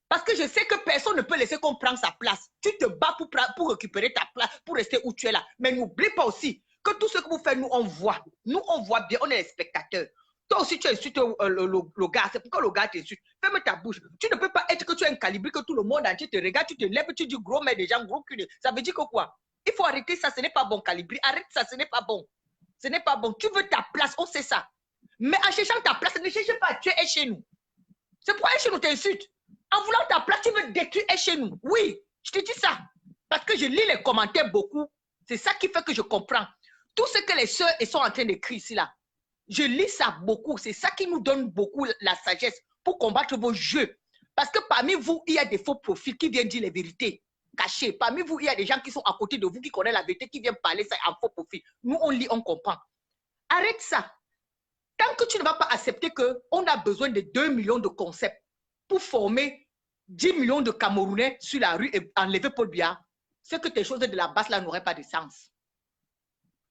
Parce que je sais que personne ne peut laisser qu'on prenne sa place. Tu te bats pour récupérer ta place, pour rester où tu es là. Mais n'oublie pas aussi que tout ce que vous faites, nous, on voit. Nous, on voit bien, on est les spectateurs. Toi aussi, tu insultes le gars. C'est pourquoi le gars t'insulte. Ferme ta bouche. Tu ne peux pas être que tu es un Calibri, que tout le monde entier te regarde, tu te lèves, tu dis gros, mais des gens, gros cul. Ça veut dire que quoi? Il faut arrêter ça, ce n'est pas bon, Calibri. Arrête ça, ce n'est pas bon. Ce n'est pas bon. Tu veux ta place, on sait ça. Mais en cherchant ta place, ne cherche pas, tu es chez nous. C'est pourquoi chez nous t'insulte. En voulant ta place, tu veux détruire chez nous. Oui, je te dis ça. Parce que je lis les commentaires beaucoup. C'est ça qui fait que je comprends. Tout ce que les sœurs sont en train d'écrire ici, là. Je lis ça beaucoup. C'est ça qui nous donne beaucoup la sagesse pour combattre vos jeux. Parce que parmi vous, il y a des faux profils qui viennent dire les vérités cachées. Parmi vous, il y a des gens qui sont à côté de vous, qui connaissent la vérité, qui viennent parler ça en faux profil. Nous, on lit, on comprend. Arrête ça. Tant que tu ne vas pas accepter qu'on a besoin de 2 millions de concepts pour former 10 millions de Camerounais sur la rue et enlever Paul Biya, c'est que tes choses de la base là n'auraient pas de sens.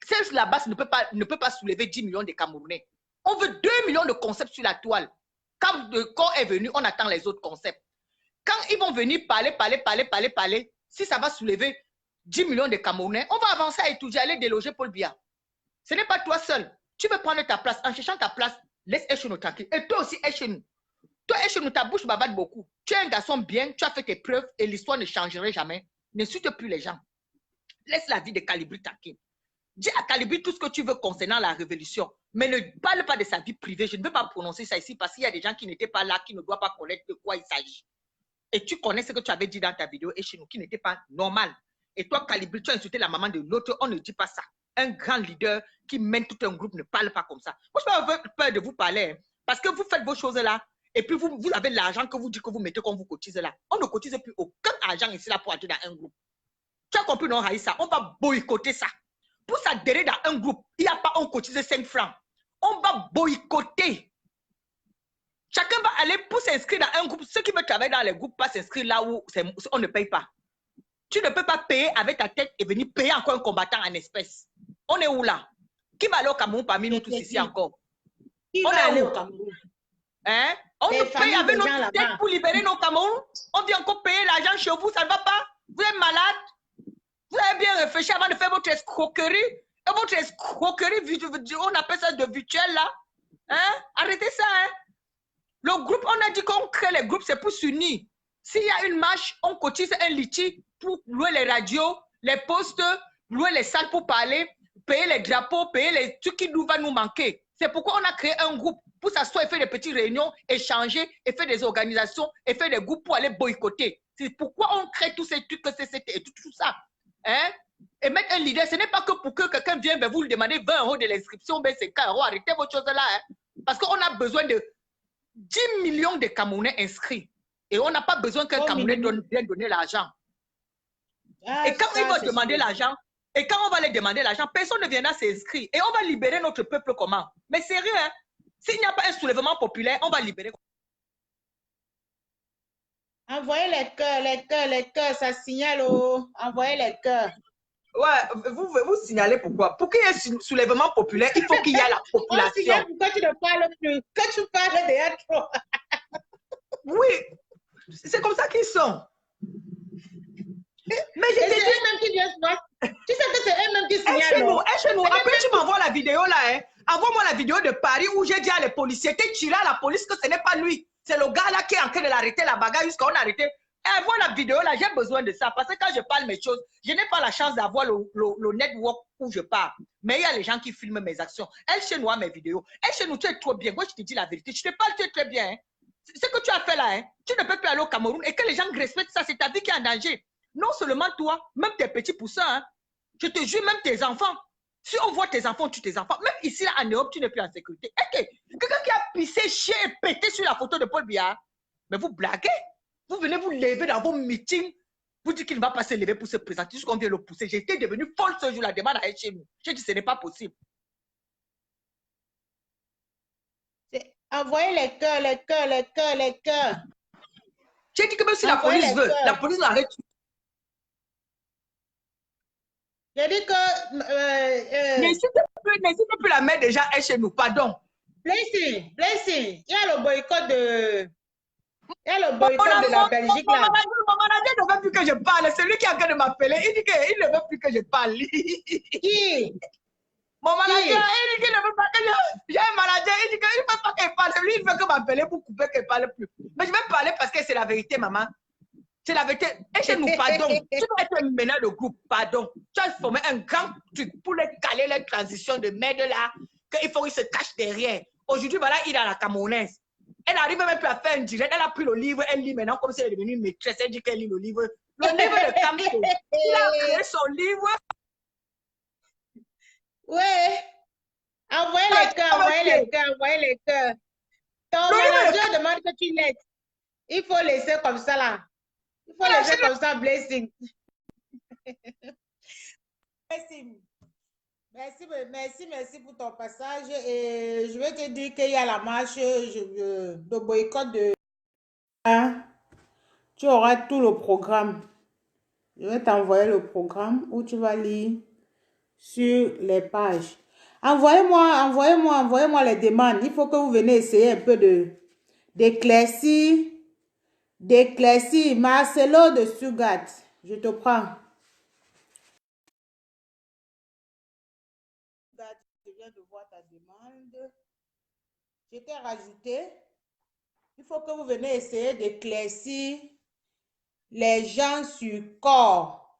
Celle de la base ne peut pas soulever 10 millions de Camerounais. On veut 2 millions de concepts sur la toile. Quand le corps est venu, on attend les autres concepts. Quand ils vont venir parler, si ça va soulever 10 millions de Camerounais, on va avancer à étudier, aller déloger Paul Biya. Ce n'est pas toi seul. Tu veux prendre ta place. En cherchant ta place, laisse Eche nous tranquille. Et toi aussi, Eche nous. Toi, Eche nous, ta bouche bavade beaucoup. Tu es un garçon bien, tu as fait tes preuves et l'histoire ne changerait jamais. N'insulte plus les gens. Laisse la vie de Calibri tranquille. Dis à Calibri tout ce que tu veux concernant la révolution. Mais ne parle pas de sa vie privée. Je ne veux pas prononcer ça ici parce qu'il y a des gens qui n'étaient pas là, qui ne doivent pas connaître de quoi il s'agit. Et tu connais ce que tu avais dit dans ta vidéo, Eche nous, qui n'était pas normal. Et toi, Calibri, tu as insulté la maman de l'autre. On ne dit pas ça. Un grand leader qui mène tout un groupe ne parle pas comme ça. Moi, je n'ai pas peur de vous parler. Hein, parce que vous faites vos choses là. Et puis, vous avez l'argent que vous dites que vous mettez quand vous cotisez là. On ne cotise plus aucun argent ici là pour entrer dans un groupe. Tu as compris, non, Raïssa? On va boycotter ça. Pour s'adhérer dans un groupe, il n'y a pas on cotise 5 francs. On va boycotter. Chacun va aller pour s'inscrire dans un groupe. Ceux qui veulent travailler dans les groupes, pas s'inscrire là où on ne paye pas. Tu ne peux pas payer avec ta tête et venir payer encore un combattant en espèces. On est où là? Qui va aller au Cameroun parmi nous tous ici encore? Qui va aller au Cameroun? Hein? On nous paye avec notre tête pour libérer nos Cameroun. On vient encore payer l'argent chez vous, ça ne va pas? Vous êtes malade? Vous avez bien réfléchi avant de faire votre escroquerie? Et votre escroquerie, on appelle ça de virtuel là? Hein? Arrêtez ça, hein? Le groupe, on a dit qu'on crée les groupes, c'est pour s'unir. S'il y a une marche, on cotise un litige pour louer les radios, les postes, louer les salles pour parler, payer les drapeaux, payer les trucs qui nous va nous manquer. C'est pourquoi on a créé un groupe pour s'asseoir et faire des petites réunions, échanger et faire des organisations et faire des groupes pour aller boycotter. C'est pourquoi on crée tous ces trucs, et tout ça. Hein? Et mettre un leader, ce n'est pas que pour que quelqu'un vienne vous lui demander 20 € de l'inscription, ben c'est 40 €. Arrêtez votre chose là. Hein? Parce qu'on a besoin de 10 millions de Camerounais inscrits. Et on n'a pas besoin qu'un Camerounais vienne donner l'argent. Et quand ils vont demander l'argent, et quand on va les demander l'argent, personne ne viendra s'inscrire. Et on va libérer notre peuple comment? Mais sérieux, hein? S'il n'y a pas un soulèvement populaire, on va libérer. Envoyez les cœurs, ça signale. Oh. Envoyez les cœurs. Ouais, vous signalez pourquoi? Pour qu'il y ait un soulèvement populaire, il faut qu'il y ait la population. On signale pourquoi tu ne parles plus. Quand tu parles déjà trop. Oui, c'est comme ça qu'ils sont. Mais je te dis même qui viennent voir. Tu sais que c'est eux-mêmes qui signalent. Chez nous. Après, tu m'envoies la vidéo là. Hein. Envoie-moi la vidéo de Paris où j'ai dit à les policiers, t'es tiré à la police que ce n'est pas lui. C'est le gars là qui est en train de l'arrêter, la bagarre jusqu'à on a arrêté. Et voir la vidéo là, j'ai besoin de ça. Parce que quand je parle mes choses, je n'ai pas la chance d'avoir le network où je parle. Mais il y a les gens qui filment mes actions. Elle chez nous a mes vidéos. Elle chez nous, tu es trop bien. Moi, je te dis la vérité. Je te parle, tu es très bien. Hein. Ce que tu as fait là, hein, tu ne peux plus aller au Cameroun et que les gens respectent ça, c'est ta vie qui est en danger. Non seulement toi, même tes petits poussins, hein, je te jure, même tes enfants. Si on voit tes enfants, tu tes enfants. Même ici, là, en Europe, tu n'es plus en sécurité. Quelqu'un qui a pissé, chié et pété sur la photo de Paul Biya, mais vous blaguez. Vous venez vous lever dans vos meetings. Vous dites qu'il ne va pas se lever pour se présenter jusqu'on vient le pousser. J'étais devenu folle ce jour-là, demande à être chez nous. J'ai dit, ce n'est pas possible. Envoyez les cœurs, les cœurs, les cœurs, les cœurs. J'ai dit que même si la police veut, la police l'arrête. J'ai dit que... N'hésite plus la mettre déjà est chez nous, pardon. Blessing, il y a le boycott de... Il y a le boycott de la Belgique là. Mon manager ne veut plus que je parle. C'est lui qui est en train de m'appeler. Il dit qu'il ne veut plus que je parle. Qui? Mon manager, il dit qu'il ne veut pas que je... J'ai un manager, il dit qu'il ne veut pas qu'il parle. Lui, il veut que m'appeler pour couper qu'il ne parle plus. Mais je vais parler parce que c'est la vérité, maman. C'est la vérité. Et chez nous, pardon. Tu dois être un meneur de groupe, pardon. Tu as formé un grand truc pour les caler les transitions de merde là, qu'il faut qu'ils se cachent derrière. Aujourd'hui, voilà, il est à la Camerounaise. Elle n'arrive même plus à faire un direct. Elle a pris le livre, elle lit maintenant comme si elle est devenue une maîtresse. Elle dit qu'elle lit le livre. Le livre de Cameroun. Il a créé son livre. Oui. Envoyez les cœurs, envoyez les cœurs, envoyez les cœurs. Ton manager demande que tu l'aides. Il faut laisser comme ça là. Il faut laisser comme ça, Blessing. Merci pour ton passage. Et je vais te dire qu'il y a la marche de boycott de... Hein? Tu auras tout le programme. Je vais t'envoyer le programme où tu vas lire sur les pages. Envoyez-moi les demandes. Il faut que vous venez essayer un peu d'éclaircir. Marcelo de Stuttgart. Je te prends. Je viens de voir ta demande. Je t'ai rajouté. Il faut que vous venez essayer d'éclaircir les gens sur corps.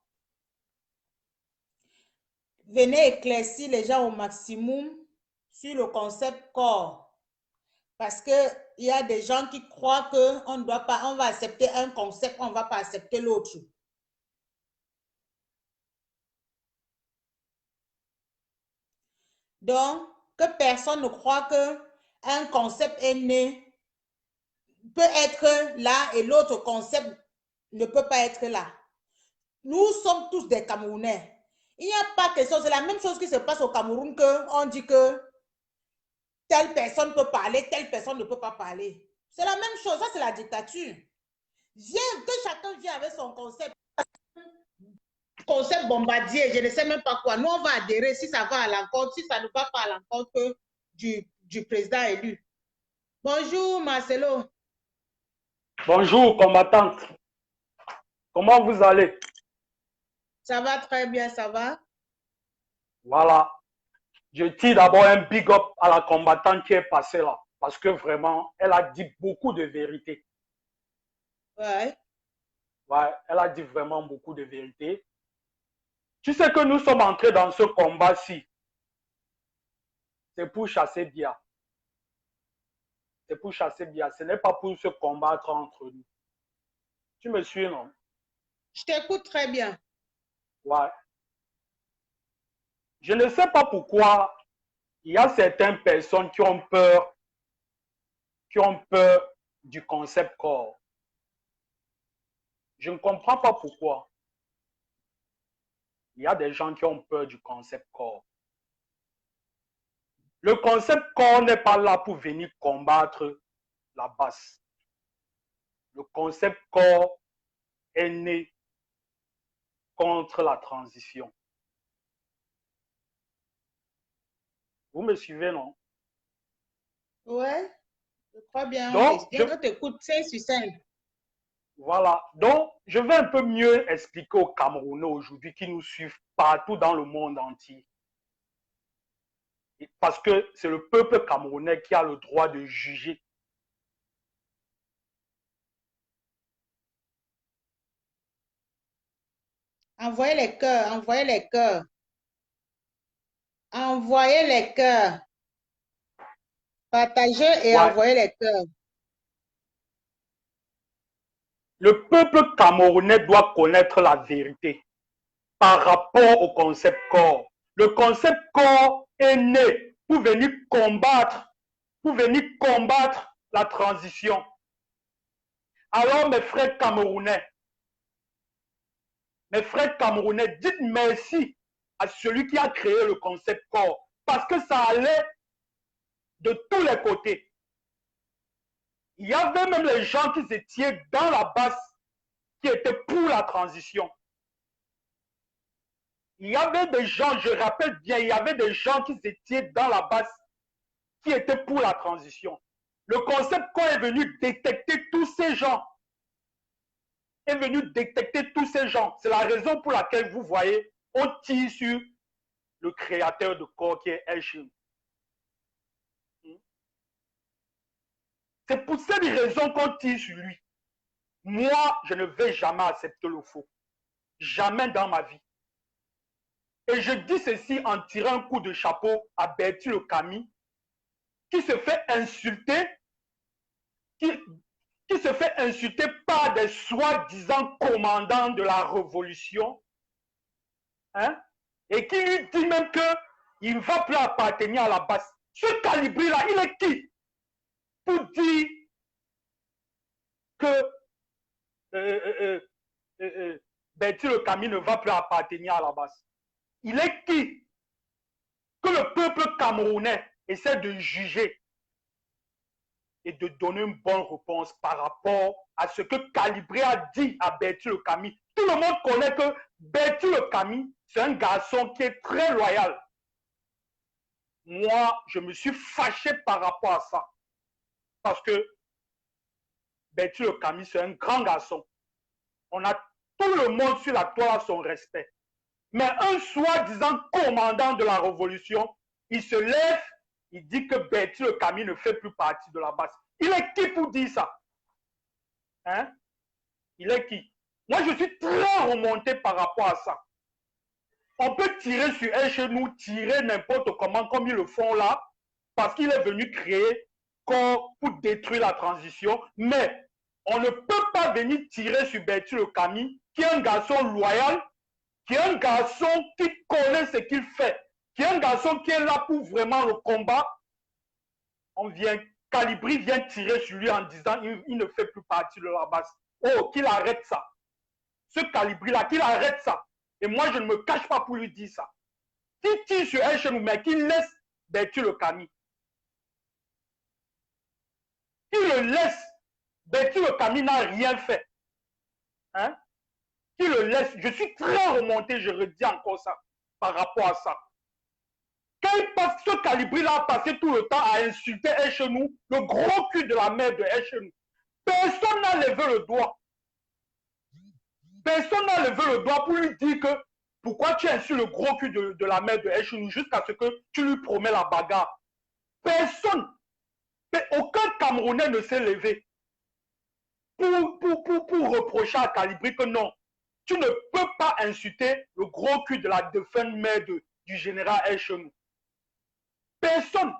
Venez éclaircir les gens au maximum sur le concept corps. Parce qu'il y a des gens qui croient qu'on ne doit pas, on va accepter un concept, on ne va pas accepter l'autre. Donc, que personne ne croit qu'un concept est né, peut être là et l'autre concept ne peut pas être là. Nous sommes tous des Camerounais. Il n'y a pas question, c'est la même chose qui se passe au Cameroun qu'on dit que telle personne peut parler, telle personne ne peut pas parler. C'est la même chose. Ça, c'est la dictature. Que chacun vient avec son concept. Concept bombardier, je ne sais même pas quoi. Nous, on va adhérer si ça va à l'encontre, si ça ne va pas à l'encontre du président élu. Bonjour, Marcelo. Bonjour, combattante. Comment vous allez? Ça va très bien, ça va? Voilà. Je tire d'abord un big up à la combattante qui est passée là. Parce que vraiment, elle a dit beaucoup de vérité. Ouais. Ouais, elle a dit vraiment beaucoup de vérité. Tu sais que nous sommes entrés dans ce combat-ci. C'est pour chasser Bia. C'est pour chasser Bia. Ce n'est pas pour se combattre entre nous. Tu me suis, non? Je t'écoute très bien. Ouais. Je ne sais pas pourquoi il y a certaines personnes qui ont peur du concept corps. Je ne comprends pas pourquoi. Il y a des gens qui ont peur du concept corps. Le concept corps n'est pas là pour venir combattre la base. Le concept corps est né contre la transition. Vous me suivez, non? Ouais, je crois bien. Donc, On t'écoute 5 sur 5. Voilà. Donc, je vais un peu mieux expliquer aux Camerounais aujourd'hui qui nous suivent partout dans le monde entier. Parce que c'est le peuple camerounais qui a le droit de juger. Envoyez les cœurs, envoyez les cœurs. Envoyez les cœurs. Partagez et Ouais. envoyez les cœurs. Le peuple camerounais doit connaître la vérité par rapport au concept corps. Le concept corps est né pour venir combattre la transition. Alors, mes frères camerounais, dites merci à celui qui a créé le concept corps parce que ça allait de tous les côtés. Il y avait même les gens qui étaient dans la base qui étaient pour la transition. Il y avait des gens, je rappelle bien, il y avait des gens qui étaient dans la base qui étaient pour la transition. Le concept corps est venu détecter tous ces gens. C'est la raison pour laquelle vous voyez, on tire sur le créateur de corps qui est Elchim. C'est pour cette raison qu'on tire sur lui. Moi, je ne vais jamais accepter le faux. Jamais dans ma vie. Et je dis ceci en tirant un coup de chapeau à Bertie Le Camus, qui se fait insulter, qui se fait insulter par des soi-disant commandants de la révolution, hein, et qui lui dit même qu'il ne va plus appartenir à la base. Ce Calibri-là, il est qui pour dire que Bertie Le Camus ne va plus appartenir à la base? Il est qui que le peuple camerounais essaie de juger et de donner une bonne réponse par rapport à ce que Calibré a dit à Bertie Le Camus? Tout le monde connaît que Bertie Le Camus, c'est un garçon qui est très loyal. Moi, je me suis fâché par rapport à ça. Parce que Bertie Le Camus, c'est un grand garçon. On a tout le monde sur la toile à son respect. Mais un soi-disant commandant de la révolution, il se lève, il dit que Bertie Le Camus ne fait plus partie de la base. Il est qui pour dire ça? Hein? Il est qui? Moi, je suis très remonté par rapport à ça. On peut tirer sur un chez nous, tirer n'importe comment, comme ils le font là, parce qu'il est venu créer pour détruire la transition, mais on ne peut pas venir tirer sur Bertie Le Camus, qui est un garçon loyal, qui est un garçon qui connaît ce qu'il fait, qui est un garçon qui est là pour vraiment le combat. Calibri vient tirer sur lui en disant il ne fait plus partie de la base. Oh, qu'il arrête ça. Ce Calibri-là, qu'il arrête ça. Et moi, je ne me cache pas pour lui dire ça. Qui tire sur un chez nous, mais qui laisse Bertie Le Camus. qui le laisse, Betty le Camus n'a rien fait. Hein? Qui le laisse. Je suis très remonté, je redis encore ça, par rapport à ça. Quand il passe, ce Calibri-là a passé tout le temps à insulter Echenou, le gros cul de la mère de Echenou. Personne n'a levé le doigt. Personne n'a levé le doigt pour lui dire que pourquoi tu insultes le gros cul de la mère de Echenou jusqu'à ce que tu lui promets la bagarre. Personne, aucun Camerounais ne s'est levé pour reprocher à Calibri que non, tu ne peux pas insulter le gros cul de la défunte mère du général Echenou. Personne.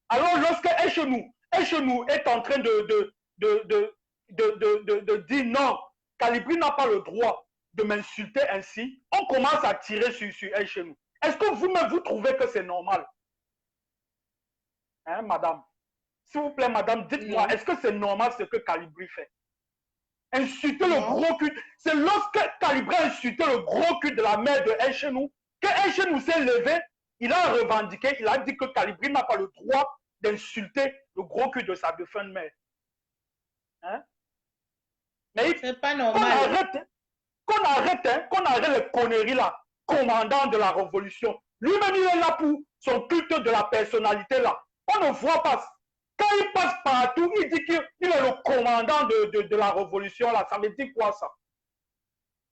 Alors lorsque Echenou est en train de dire non, Calibri n'a pas le droit de m'insulter ainsi, on commence à tirer sur Echenou. Est-ce que vous-même vous trouvez que c'est normal? Hein, madame? S'il vous plaît, madame, dites-moi, est-ce que c'est normal ce que Calibri fait? Insulter le gros cul. C'est lorsque Calibri a insulté le gros cul de la mère de Echenou que Echenou s'est levé, il a revendiqué, il a dit que Calibri n'a pas le droit d'insulter le gros cul de sa défunte mère. Hein? Mais c'est pas normal. Qu'on arrête les conneries là, commandant de la révolution. Lui-même, il est là pour son culte de la personnalité là. On ne voit pas. Quand il passe partout, il dit qu'il est le commandant de la révolution là. Ça veut dire quoi ça?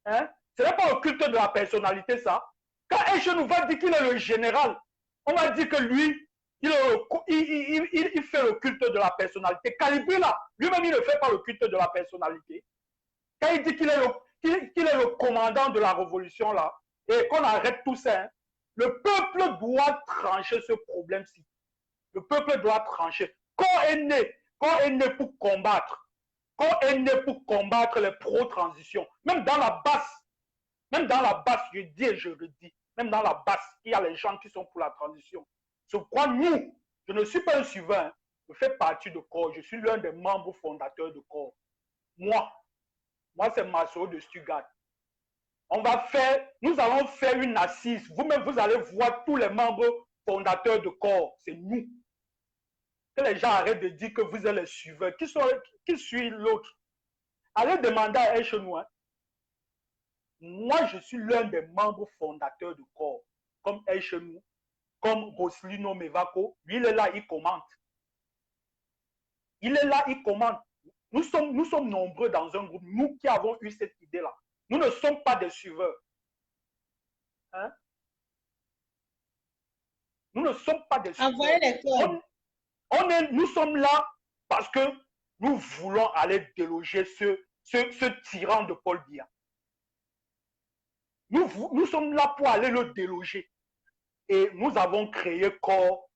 Hein? Ce n'est pas le culte de la personnalité ça. Quand Echenou va dire qu'il est le général, on va dire que lui, il fait le culte de la personnalité. Calibri là, lui-même il ne fait pas le culte de la personnalité. Quand il dit qu'il est le commandant de la révolution là, et qu'on arrête tout ça, hein, le peuple doit trancher ce problème-ci. Le peuple doit trancher. Quand est né pour combattre. Quand est né pour combattre les pro-transitions. Même dans la basse, je dis et je redis, même dans la basse, il y a les gens qui sont pour la transition. Je crois, nous, je ne suis pas un suivant, hein, je fais partie de corps, je suis l'un des membres fondateurs de corps. Moi c'est Marceau de Stuttgart. Nous allons faire une assise. Vous-même, vous allez voir tous les membres fondateurs de corps. C'est nous. Que les gens arrêtent de dire que vous êtes les suiveurs. Qui suit l'autre? Allez demander à Echenou. Hein. Moi, je suis l'un des membres fondateurs de corps. Comme Echenou, comme Roslino Mevako. Lui, il est là, il commente. Il est là, il commente. Nous sommes nombreux dans un groupe, nous qui avons eu cette idée-là. Nous ne sommes pas des suiveurs. Hein? Nous ne sommes pas des suiveurs. Envoyez les corps. Nous sommes là parce que nous voulons aller déloger ce tyran de Paul Biya. Nous sommes là pour aller le déloger. Et nous avons créé corps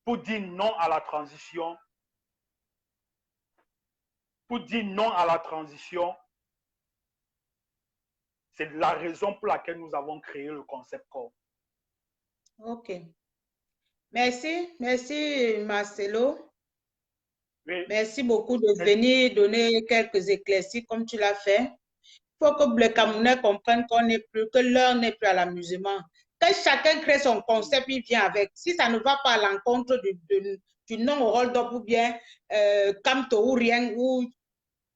pour dire non à la transition. Pour dire non à la transition, c'est la raison pour laquelle nous avons créé le concept corps. Ok. Merci Marcelo. Oui. Merci beaucoup de venir donner quelques éclaircies comme tu l'as fait. Il faut que les Camerounais comprennent que l'heure n'est plus à l'amusement. Quand chacun crée son concept, il vient avec. Si ça ne va pas à l'encontre du non au hold-up ou bien Camto ou rien,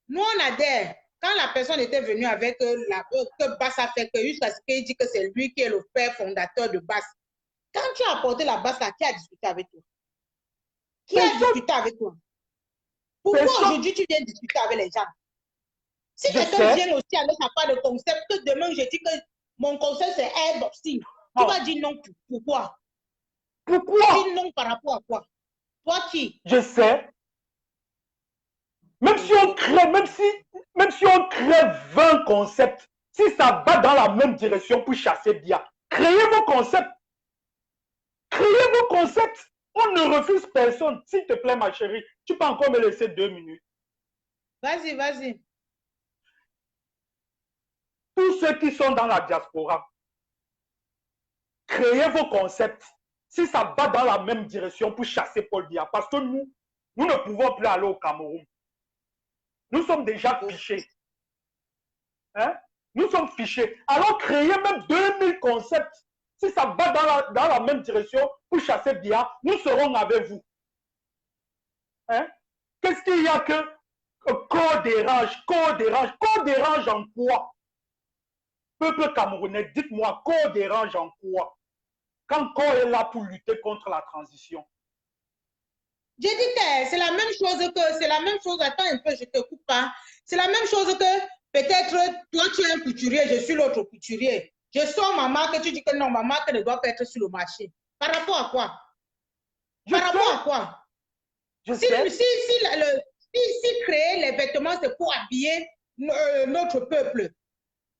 nous on adhère. Quand la personne était venue avec que Bass a fait, jusqu'à ce qu'il dit que c'est lui qui est le père fondateur de Bass. Quand tu as apporté la Bass là, qui a discuté avec toi? Qui a discuté avec toi? Pourquoi aujourd'hui tu viens discuter avec les gens? Si quelqu'un vient aussi avec sa part de concept, que demain je dis que mon concept c'est airboxing, tu vas dire non. Pourquoi? Pourquoi? Tu dis non par rapport à quoi? Toi qui? Je sais. Même si on crée 20 concepts, si ça va dans la même direction pour chasser Biya, créez vos concepts. Créez vos concepts. On ne refuse personne. S'il te plaît, ma chérie, tu peux encore me laisser 2 minutes. Vas-y. Tous ceux qui sont dans la diaspora, créez vos concepts. Si ça va dans la même direction pour chasser Paul Biya, parce que nous ne pouvons plus aller au Cameroun. Nous sommes déjà fichés. Hein? Nous sommes fichés. Alors créez même 2000 concepts. Si ça va dans la même direction pour chasser Biya, nous serons avec vous. Hein? Qu'est-ce qu'il y a que corps dérange en quoi? Peuple camerounais, dites-moi, corps dérange en quoi? Quand corps est là pour lutter contre la transition. J'ai dit que c'est la même chose, attends un peu, je te coupe pas. C'est la même chose que peut-être toi tu es un couturier, je suis l'autre couturier. Je sors ma marque, tu dis que non, ma marque ne doit pas être sur le marché. Par rapport à quoi? Par rapport à quoi? Si créer les vêtements, c'est pour habiller notre peuple,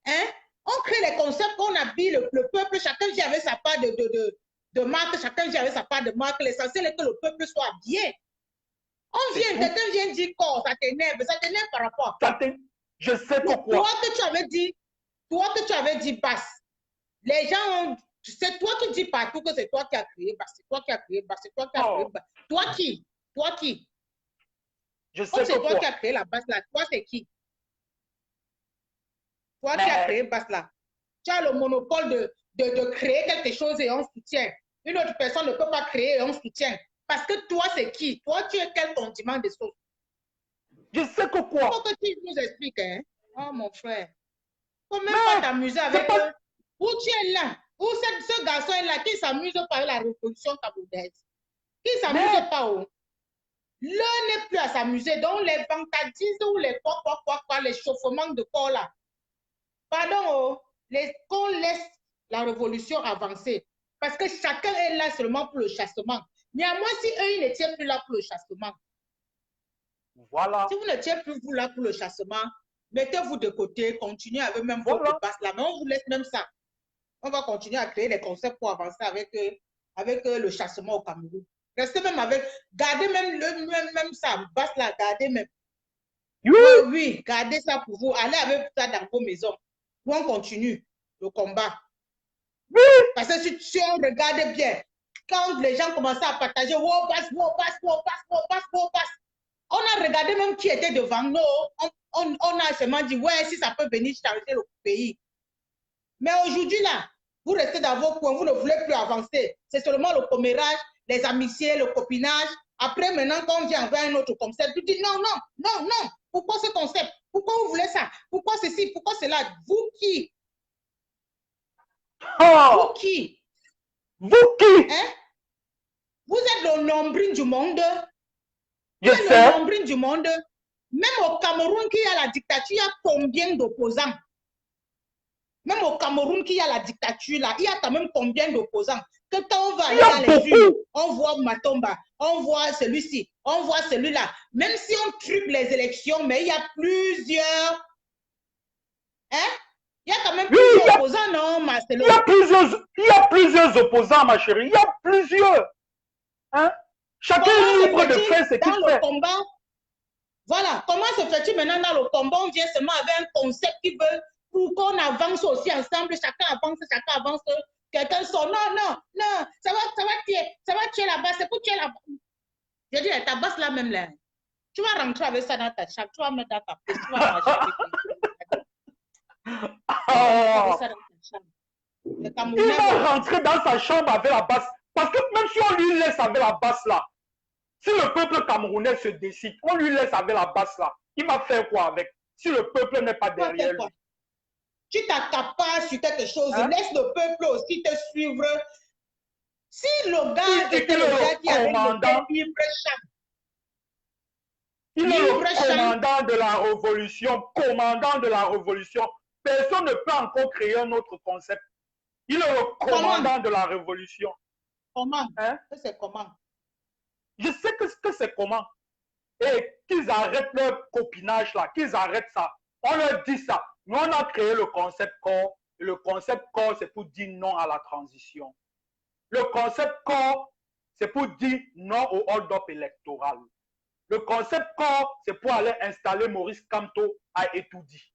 hein? On crée les concepts, on habille le peuple, chacun vient avec sa part de marque, chacun vient avec sa part de marque. L'essentiel est que le peuple soit habillé. Quelqu'un vient dire corps, ça t'énerve par rapport à quoi? Je sais pourquoi. Toi que tu avais dit basse, les gens ont, c'est toi qui dis partout que c'est toi qui as créé basse, c'est toi qui as créé basse, c'est toi qui as créé basse. Toi qui? Je sais comme c'est pourquoi. toi qui as créé la basse là, toi c'est qui? Toi qui as créé basse là. Tu as le monopole de créer quelque chose et on soutient. Une autre personne ne peut pas créer et on soutient. Parce que toi, c'est qui? Toi, tu es quel condiment de sauce? Je sais pourquoi. Il faut que tu nous expliques, hein? Oh, mon frère. Il ne faut même pas t'amuser avec eux. Où tu es là? Où ce garçon est là qui s'amuse par la révolution camerounaise? Qui ne s'amuse pas? L'un n'est plus à s'amuser. Donc, les vantadises ou les l'échauffement de corps là. Pardon, qu'on laisse la révolution avancer. Parce que chacun est là seulement pour le chassement. Néanmoins, si eux, ils ne tiennent plus là pour le chassement. Voilà. Si vous ne tiennent plus vous là pour le chassement, mettez-vous de côté, continuez avec même votre passe là. Mais on vous laisse même ça. On va continuer à créer des concepts pour avancer avec le chassement au Cameroun. Restez même avec, gardez même ça, basse là, gardez même. Oui, gardez ça pour vous. Allez avec ça dans vos maisons. Où on continue le combat. Oui. Parce que si on regarde bien, quand les gens commençaient à partager, on a regardé même qui était devant nous. On a seulement dit, ouais, si ça peut venir changer le pays. Mais aujourd'hui, là, vous restez dans vos coins, vous ne voulez plus avancer. C'est seulement le commérage, les amitiés, le copinage. Après, maintenant, quand on vient avec un autre concept, tu dis non. Pourquoi ce concept? Pourquoi vous voulez ça? Pourquoi ceci? Pourquoi cela? Vous qui? Vous qui? Vous qui? Hein? Vous êtes le nombril du monde. Je sais. Le nombril du monde. Même au Cameroun, qui a la dictature, il y a combien d'opposants? Même au Cameroun, qui a la dictature, là, il y a quand même combien d'opposants? Que quand on va aller dans les urnes, on voit Matomba, on voit celui-ci, on voit celui-là. Même si on triple les élections, mais il y a plusieurs. Hein? Il y a quand même plusieurs opposants, non, Marcelo? Il y a plusieurs opposants, ma chérie. Il y a plusieurs. Hein? Chacun est libre de faire ce qu'il fait. Combat, voilà. Comment se fait-il maintenant dans le combat? On vient seulement avec un concept qui veut pour qu'on avance aussi ensemble. Chacun avance. Quelqu'un sort. Non. Ça va tuer la base. C'est pour tuer la base. Je dis, ta base là même là. Tu vas rentrer avec ça dans ta chambre. Tu vas mettre dans ta pièce. Tu vas marcher avec Il va rentrer dans sa chambre avec la basse. Parce que même si on lui laisse avec la basse là, si le peuple camerounais se décide, on lui laisse avec la basse là, il va faire quoi avec? Si le peuple n'est pas derrière lui. Tu t'accapares sur quelque chose, laisse le peuple aussi te suivre. Si le gars était le gars qui avait le libre-champ, il est le commandant de la révolution, personne ne peut encore créer un autre concept. Il est le commandant de la révolution. Comment? C'est comment? Je sais que c'est comment. Et qu'ils arrêtent leur copinage là, qu'ils arrêtent ça. On leur dit ça. Nous, on a créé le concept corps. Et le concept corps, c'est pour dire non à la transition. Le concept corps, c'est pour dire non au hold-up électoral. Le concept corps, c'est pour aller installer Maurice Kamto à Etoudi.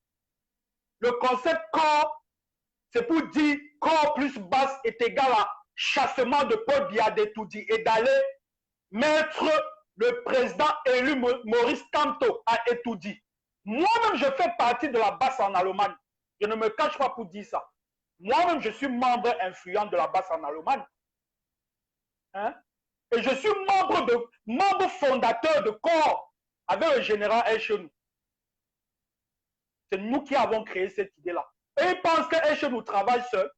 Le concept corps, c'est pour dire corps plus basse est égal à chassement de Paul Biya d'Etoudi et d'aller mettre le président élu Maurice Kamto à Etoudi. Moi-même, je fais partie de la basse en Allemagne. Je ne me cache pas pour dire ça. Moi-même, je suis membre influent de la basse en Allemagne. Hein? Et je suis membre fondateur de corps avec le général Echenou. C'est nous qui avons créé cette idée-là. Et ils pensent que Echenou travaille seul.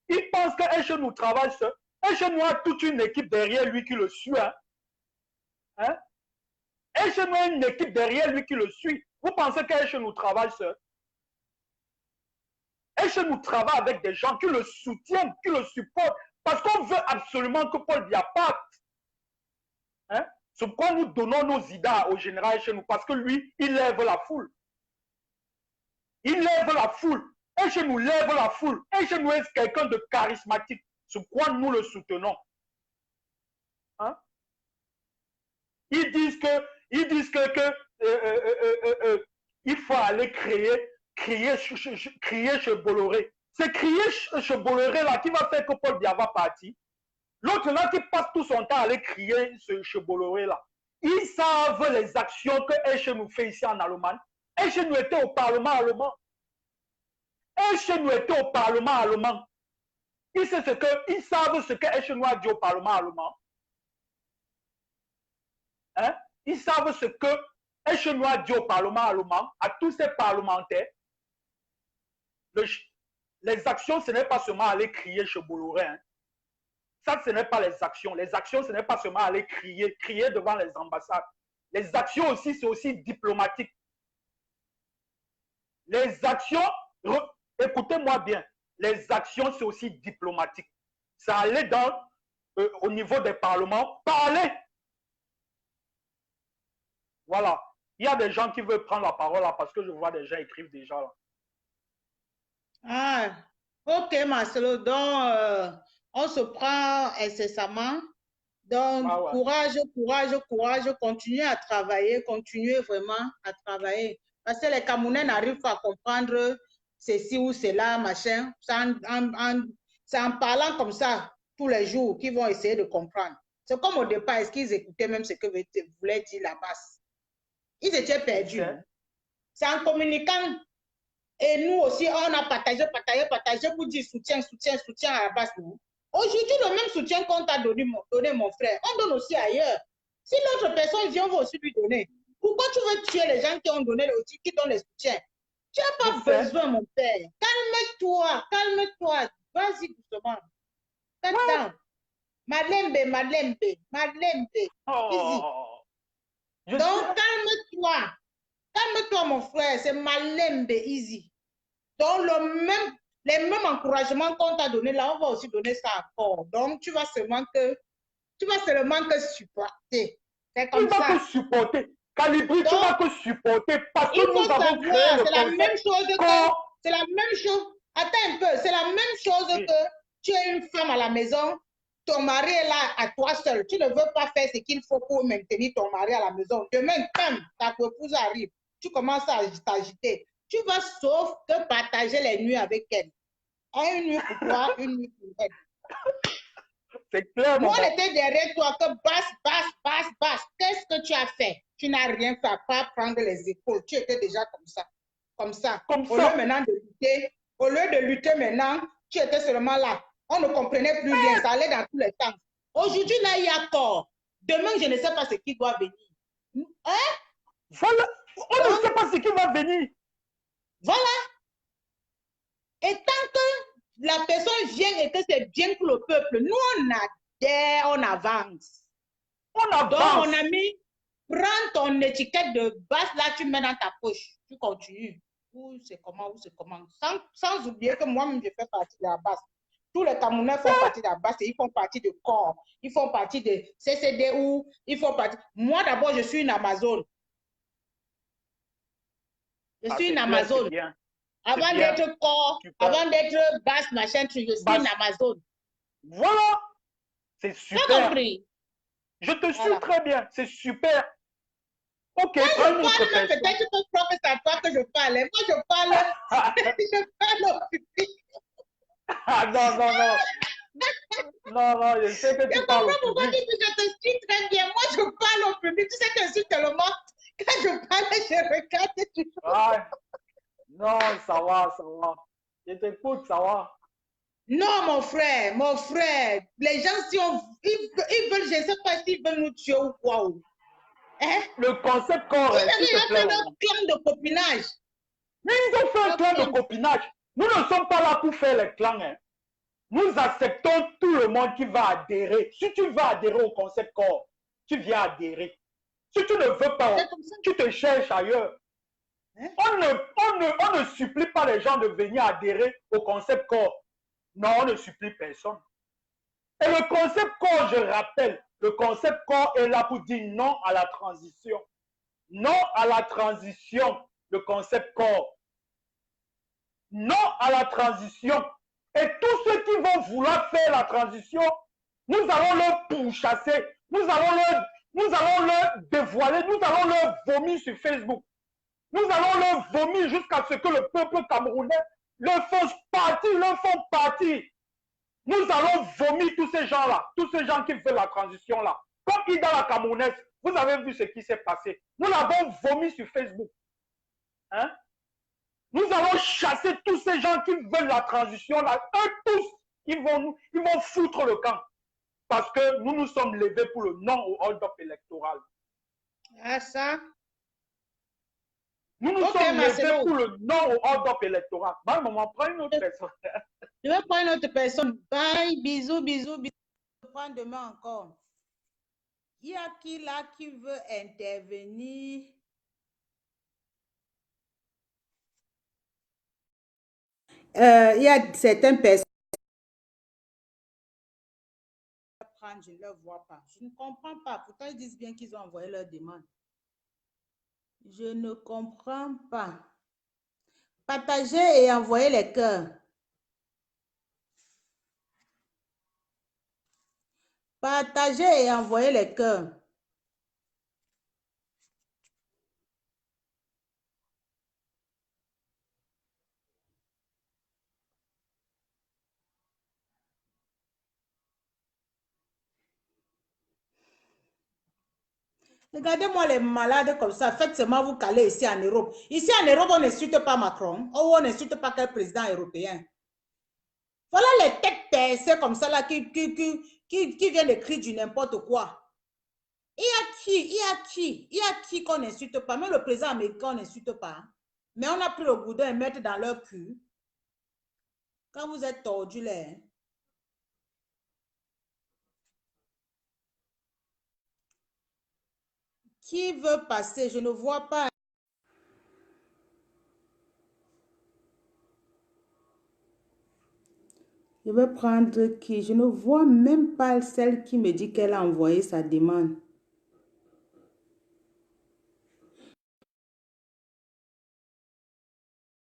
Ils pensent que Echenou travaille seul. Echenou a toute une équipe derrière lui qui le suit. Hein? Echenou a une équipe derrière lui qui le suit. Vous pensez qu'Echenou travaille seul? Echenou travaille avec des gens qui le soutiennent, qui le supportent, parce qu'on veut absolument que Paul Biya parte. Hein? C'est pourquoi nous donnons nos idées au général Echenou, parce que lui, il lève la foule. Il lève la foule. Echenou lève la foule. Echenou est quelqu'un de charismatique. C'est pourquoi nous le soutenons. Hein? Ils disent que il faut aller crier chez Bolloré. C'est crier chez Bolloré là qui va faire que Paul Biya va partir. L'autre là qui passe tout son temps à aller crier chez Bolloré là. Ils savent les actions que Echenou fait ici en Allemagne. Echenou était au Parlement allemand. Echenou était au Parlement allemand. Ils savent ce que Echenou a dit au Parlement allemand. Hein? Ils savent ce que Echenou a dit au Parlement allemand, à tous ces parlementaires. Les actions, ce n'est pas seulement aller crier chez Bolloré. Hein. Ça, ce n'est pas les actions. Les actions, ce n'est pas seulement aller crier devant les ambassades. Les actions aussi, c'est aussi diplomatique. Les actions, écoutez-moi bien, les actions, c'est aussi diplomatique. C'est aller au niveau des parlements, parler. Voilà. Il y a des gens qui veulent prendre la parole là parce que je vois des gens écrivent déjà là. Ah, ok, Marcelo. Donc, on se prend incessamment. Donc, Ah ouais. courage, courage, courage. Continuez à travailler, continuez vraiment à travailler. Parce que les Camerounais n'arrivent pas à comprendre ceci ou cela, machin. C'est en parlant comme ça tous les jours qu'ils vont essayer de comprendre. C'est comme au départ, est-ce qu'ils écoutaient même ce que voulait dire la basse? Ils étaient perdus. C'est en communiquant. Et nous aussi, on a partagé pour dire soutien à la base. Aujourd'hui, le même soutien qu'on t'a donné, mon frère, on donne aussi ailleurs. Si l'autre personne vient, on va aussi lui donner. Pourquoi tu veux tuer les gens qui ont donné aussi, qui donnent les soutiens? Tu n'as pas besoin, mon père. Calme-toi, calme-toi. Vas-y doucement. Attends. Malembe. Oh. Donc, calme-toi. Calme-toi, mon frère. C'est Malembe, easy. Donc, les mêmes encouragements qu'on t'a donné là, on va aussi donner ça encore. Donc, tu vas seulement que supporter. C'est comme ça. Tu vas que supporter. Calibri, tu vas que supporter parce que nous avons créé le c'est la même chose que... C'est la même chose. Attends un peu. C'est la même chose que tu es une femme à la maison. Ton mari est là à toi seul. Tu ne veux pas faire ce qu'il faut pour maintenir ton mari à la maison. Demain, quand ta épouse arrive, tu commences à t'agiter. Tu vas sauf que partager les nuits avec elle. Une nuit pour toi, une nuit pour elle. C'est clair. Moi, on était derrière toi que basse. Qu'est-ce que tu as fait? Tu n'as rien fait à part prendre les épaules. Tu étais déjà comme ça. Au lieu de lutter maintenant, tu étais seulement là. On ne comprenait plus rien. Ça allait dans tous les sens. Aujourd'hui, là, il y a tort. Demain, je ne sais pas ce qui doit venir. Hein? Voilà. On ne sait pas ce qui va venir. Voilà. Et tant que la personne vient et que c'est bien pour le peuple, nous, on adhère, on avance. Donc, mon ami, prends ton étiquette de basse, là, tu mets dans ta poche. Tu continues. Où c'est comment. Sans oublier que moi-même, je fais partie de la basse. Tous les Camerounais font partie de la basse et ils font partie de corps. Ils font partie de CCDU. Ils font partie... Moi, d'abord, je suis une Amazone. Je suis une Amazone. Avant d'être corps, avant d'être basse, machin, je suis une Amazone. Voilà. C'est super. Tu as compris? Je te suis très bien. C'est super. Ok, quand je parle, peut-être tu peux croire que c'est à toi que je parle. Moi, je parle, je parle au public. Non, je sais que tu parles au public. Je te suis très bien. Moi, je parle au public. Tu sais que je suis tellement... Quand je parle, je regarde toujours. Non, ça va. Je t'écoute, ça va. Non, mon frère. Les gens, si ils veulent, je ne sais pas s'ils veulent nous tuer ou quoi. Hein? Le concept corps, s'il te Ils ont plaît, fait maman. leur clan de copinage. Mais ils ont fait un clan de copinage. Nous ne sommes pas là pour faire les clans. Hein. Nous acceptons tout le monde qui va adhérer. Si tu vas adhérer au concept corps, tu viens adhérer. Si tu ne veux pas, tu te cherches ailleurs. Hein? On ne supplie pas les gens de venir adhérer au concept corps. Non, on ne supplie personne. Et le concept corps, je rappelle, le concept corps est là pour dire non à la transition. Non à la transition, le concept corps. Non à la transition. Et tous ceux qui vont vouloir faire la transition, nous allons leur pourchasser, nous allons leur dévoiler, nous allons leur vomir sur Facebook. Nous allons leur vomir jusqu'à ce que le peuple camerounais leur fasse partie, leur font partie. Nous allons vomir tous ces gens-là, tous ces gens qui veulent la transition-là. Comme Ida la Camerounaise, vous avez vu ce qui s'est passé. Nous l'avons vomi sur Facebook. Hein? Nous allons chasser tous ces gens qui veulent la transition-là. Eux tous, ils vont foutre le camp. Parce que nous nous sommes levés pour le non au hold-up électoral. Ah, ça. Nous nous sommes levés pour le non au hold-up électoral. Maman, prends une autre personne. Je vais prendre une autre personne. Bye, bisous, bisous, bisous. Je vais prendre demain encore. Il y a qui là qui veut intervenir? Il y a certaines personnes. Je ne le vois pas. Je ne comprends pas. Pourtant, ils disent bien qu'ils ont envoyé leur demande. Je ne comprends pas. Partagez et envoyez les cœurs. Partagez et envoyez les cœurs. Regardez-moi les malades comme ça. Faites seulement vous caler ici en Europe. Ici en Europe, on n'insulte pas Macron. Ou on n'insulte pas quel président européen. Voilà les têtes percées comme ça là qui viennent d'écrire du n'importe quoi. Il y a qui qu'on n'insulte pas. Même le président américain, on n'insulte pas. Mais on a pris le boudin et mettre dans leur cul. Quand vous êtes tordus là. Qui veut passer? Je ne vois pas. Je vais prendre qui? Je ne vois même pas celle qui me dit qu'elle a envoyé sa demande.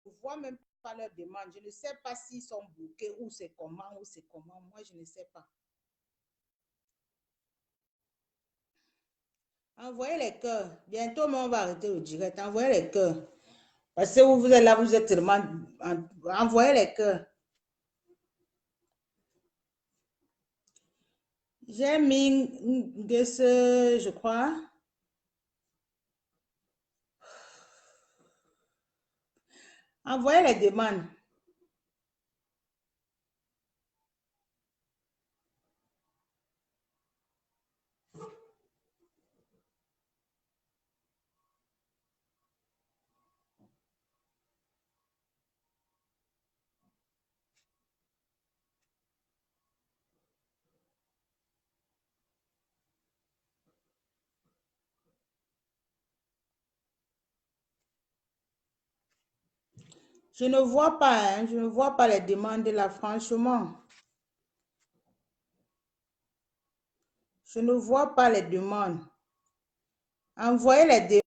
Je ne vois même pas leur demande. Je ne sais pas s'ils sont bloqués ou c'est comment. Moi, je ne sais pas. Envoyez les cœurs. Bientôt, mais on va arrêter le direct. Envoyez les cœurs. Parce que vous êtes là, vous êtes tellement... Envoyez les cœurs. J'ai mis ce, je crois. Envoyez les demandes. Je ne vois pas, hein, je ne vois pas les demandes là, franchement. Je ne vois pas les demandes. Envoyez les demandes.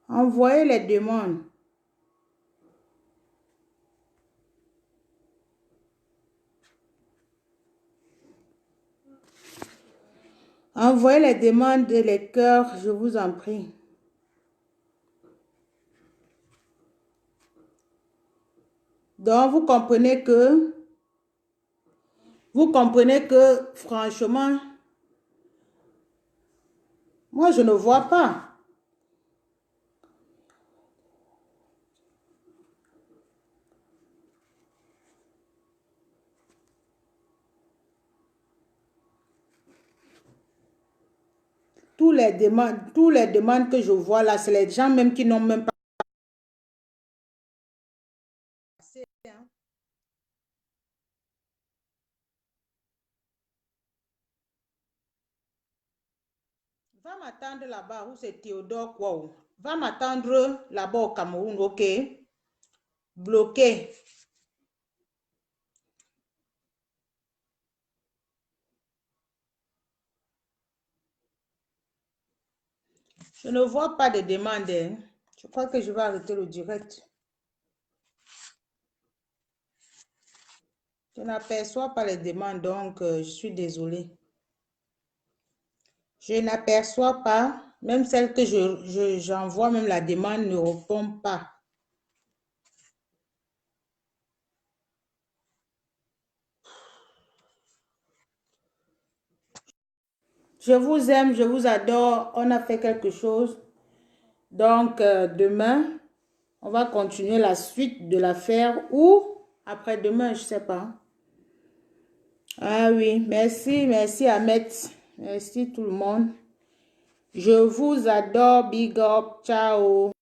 Envoyez les demandes. Envoyez les demandes et les cœurs, je vous en prie. Donc, vous comprenez que, franchement, moi, je ne vois pas. toutes les demandes que je vois là, c'est les gens même qui n'ont même pas passé, hein. Va m'attendre là-bas où c'est Théodore quoi. Oh. Va m'attendre là-bas au Cameroun, ok? Bloqué. Je ne vois pas de demande, hein. Je crois que je vais arrêter le direct. Je n'aperçois pas les demandes, donc je suis désolée. Je n'aperçois pas, même celle que j'envoie, même la demande ne répond pas. Je vous aime, je vous adore. On a fait quelque chose. Donc, demain, on va continuer la suite de l'affaire ou après-demain, je ne sais pas. Ah oui, merci Ahmed. Merci tout le monde. Je vous adore, big up, ciao.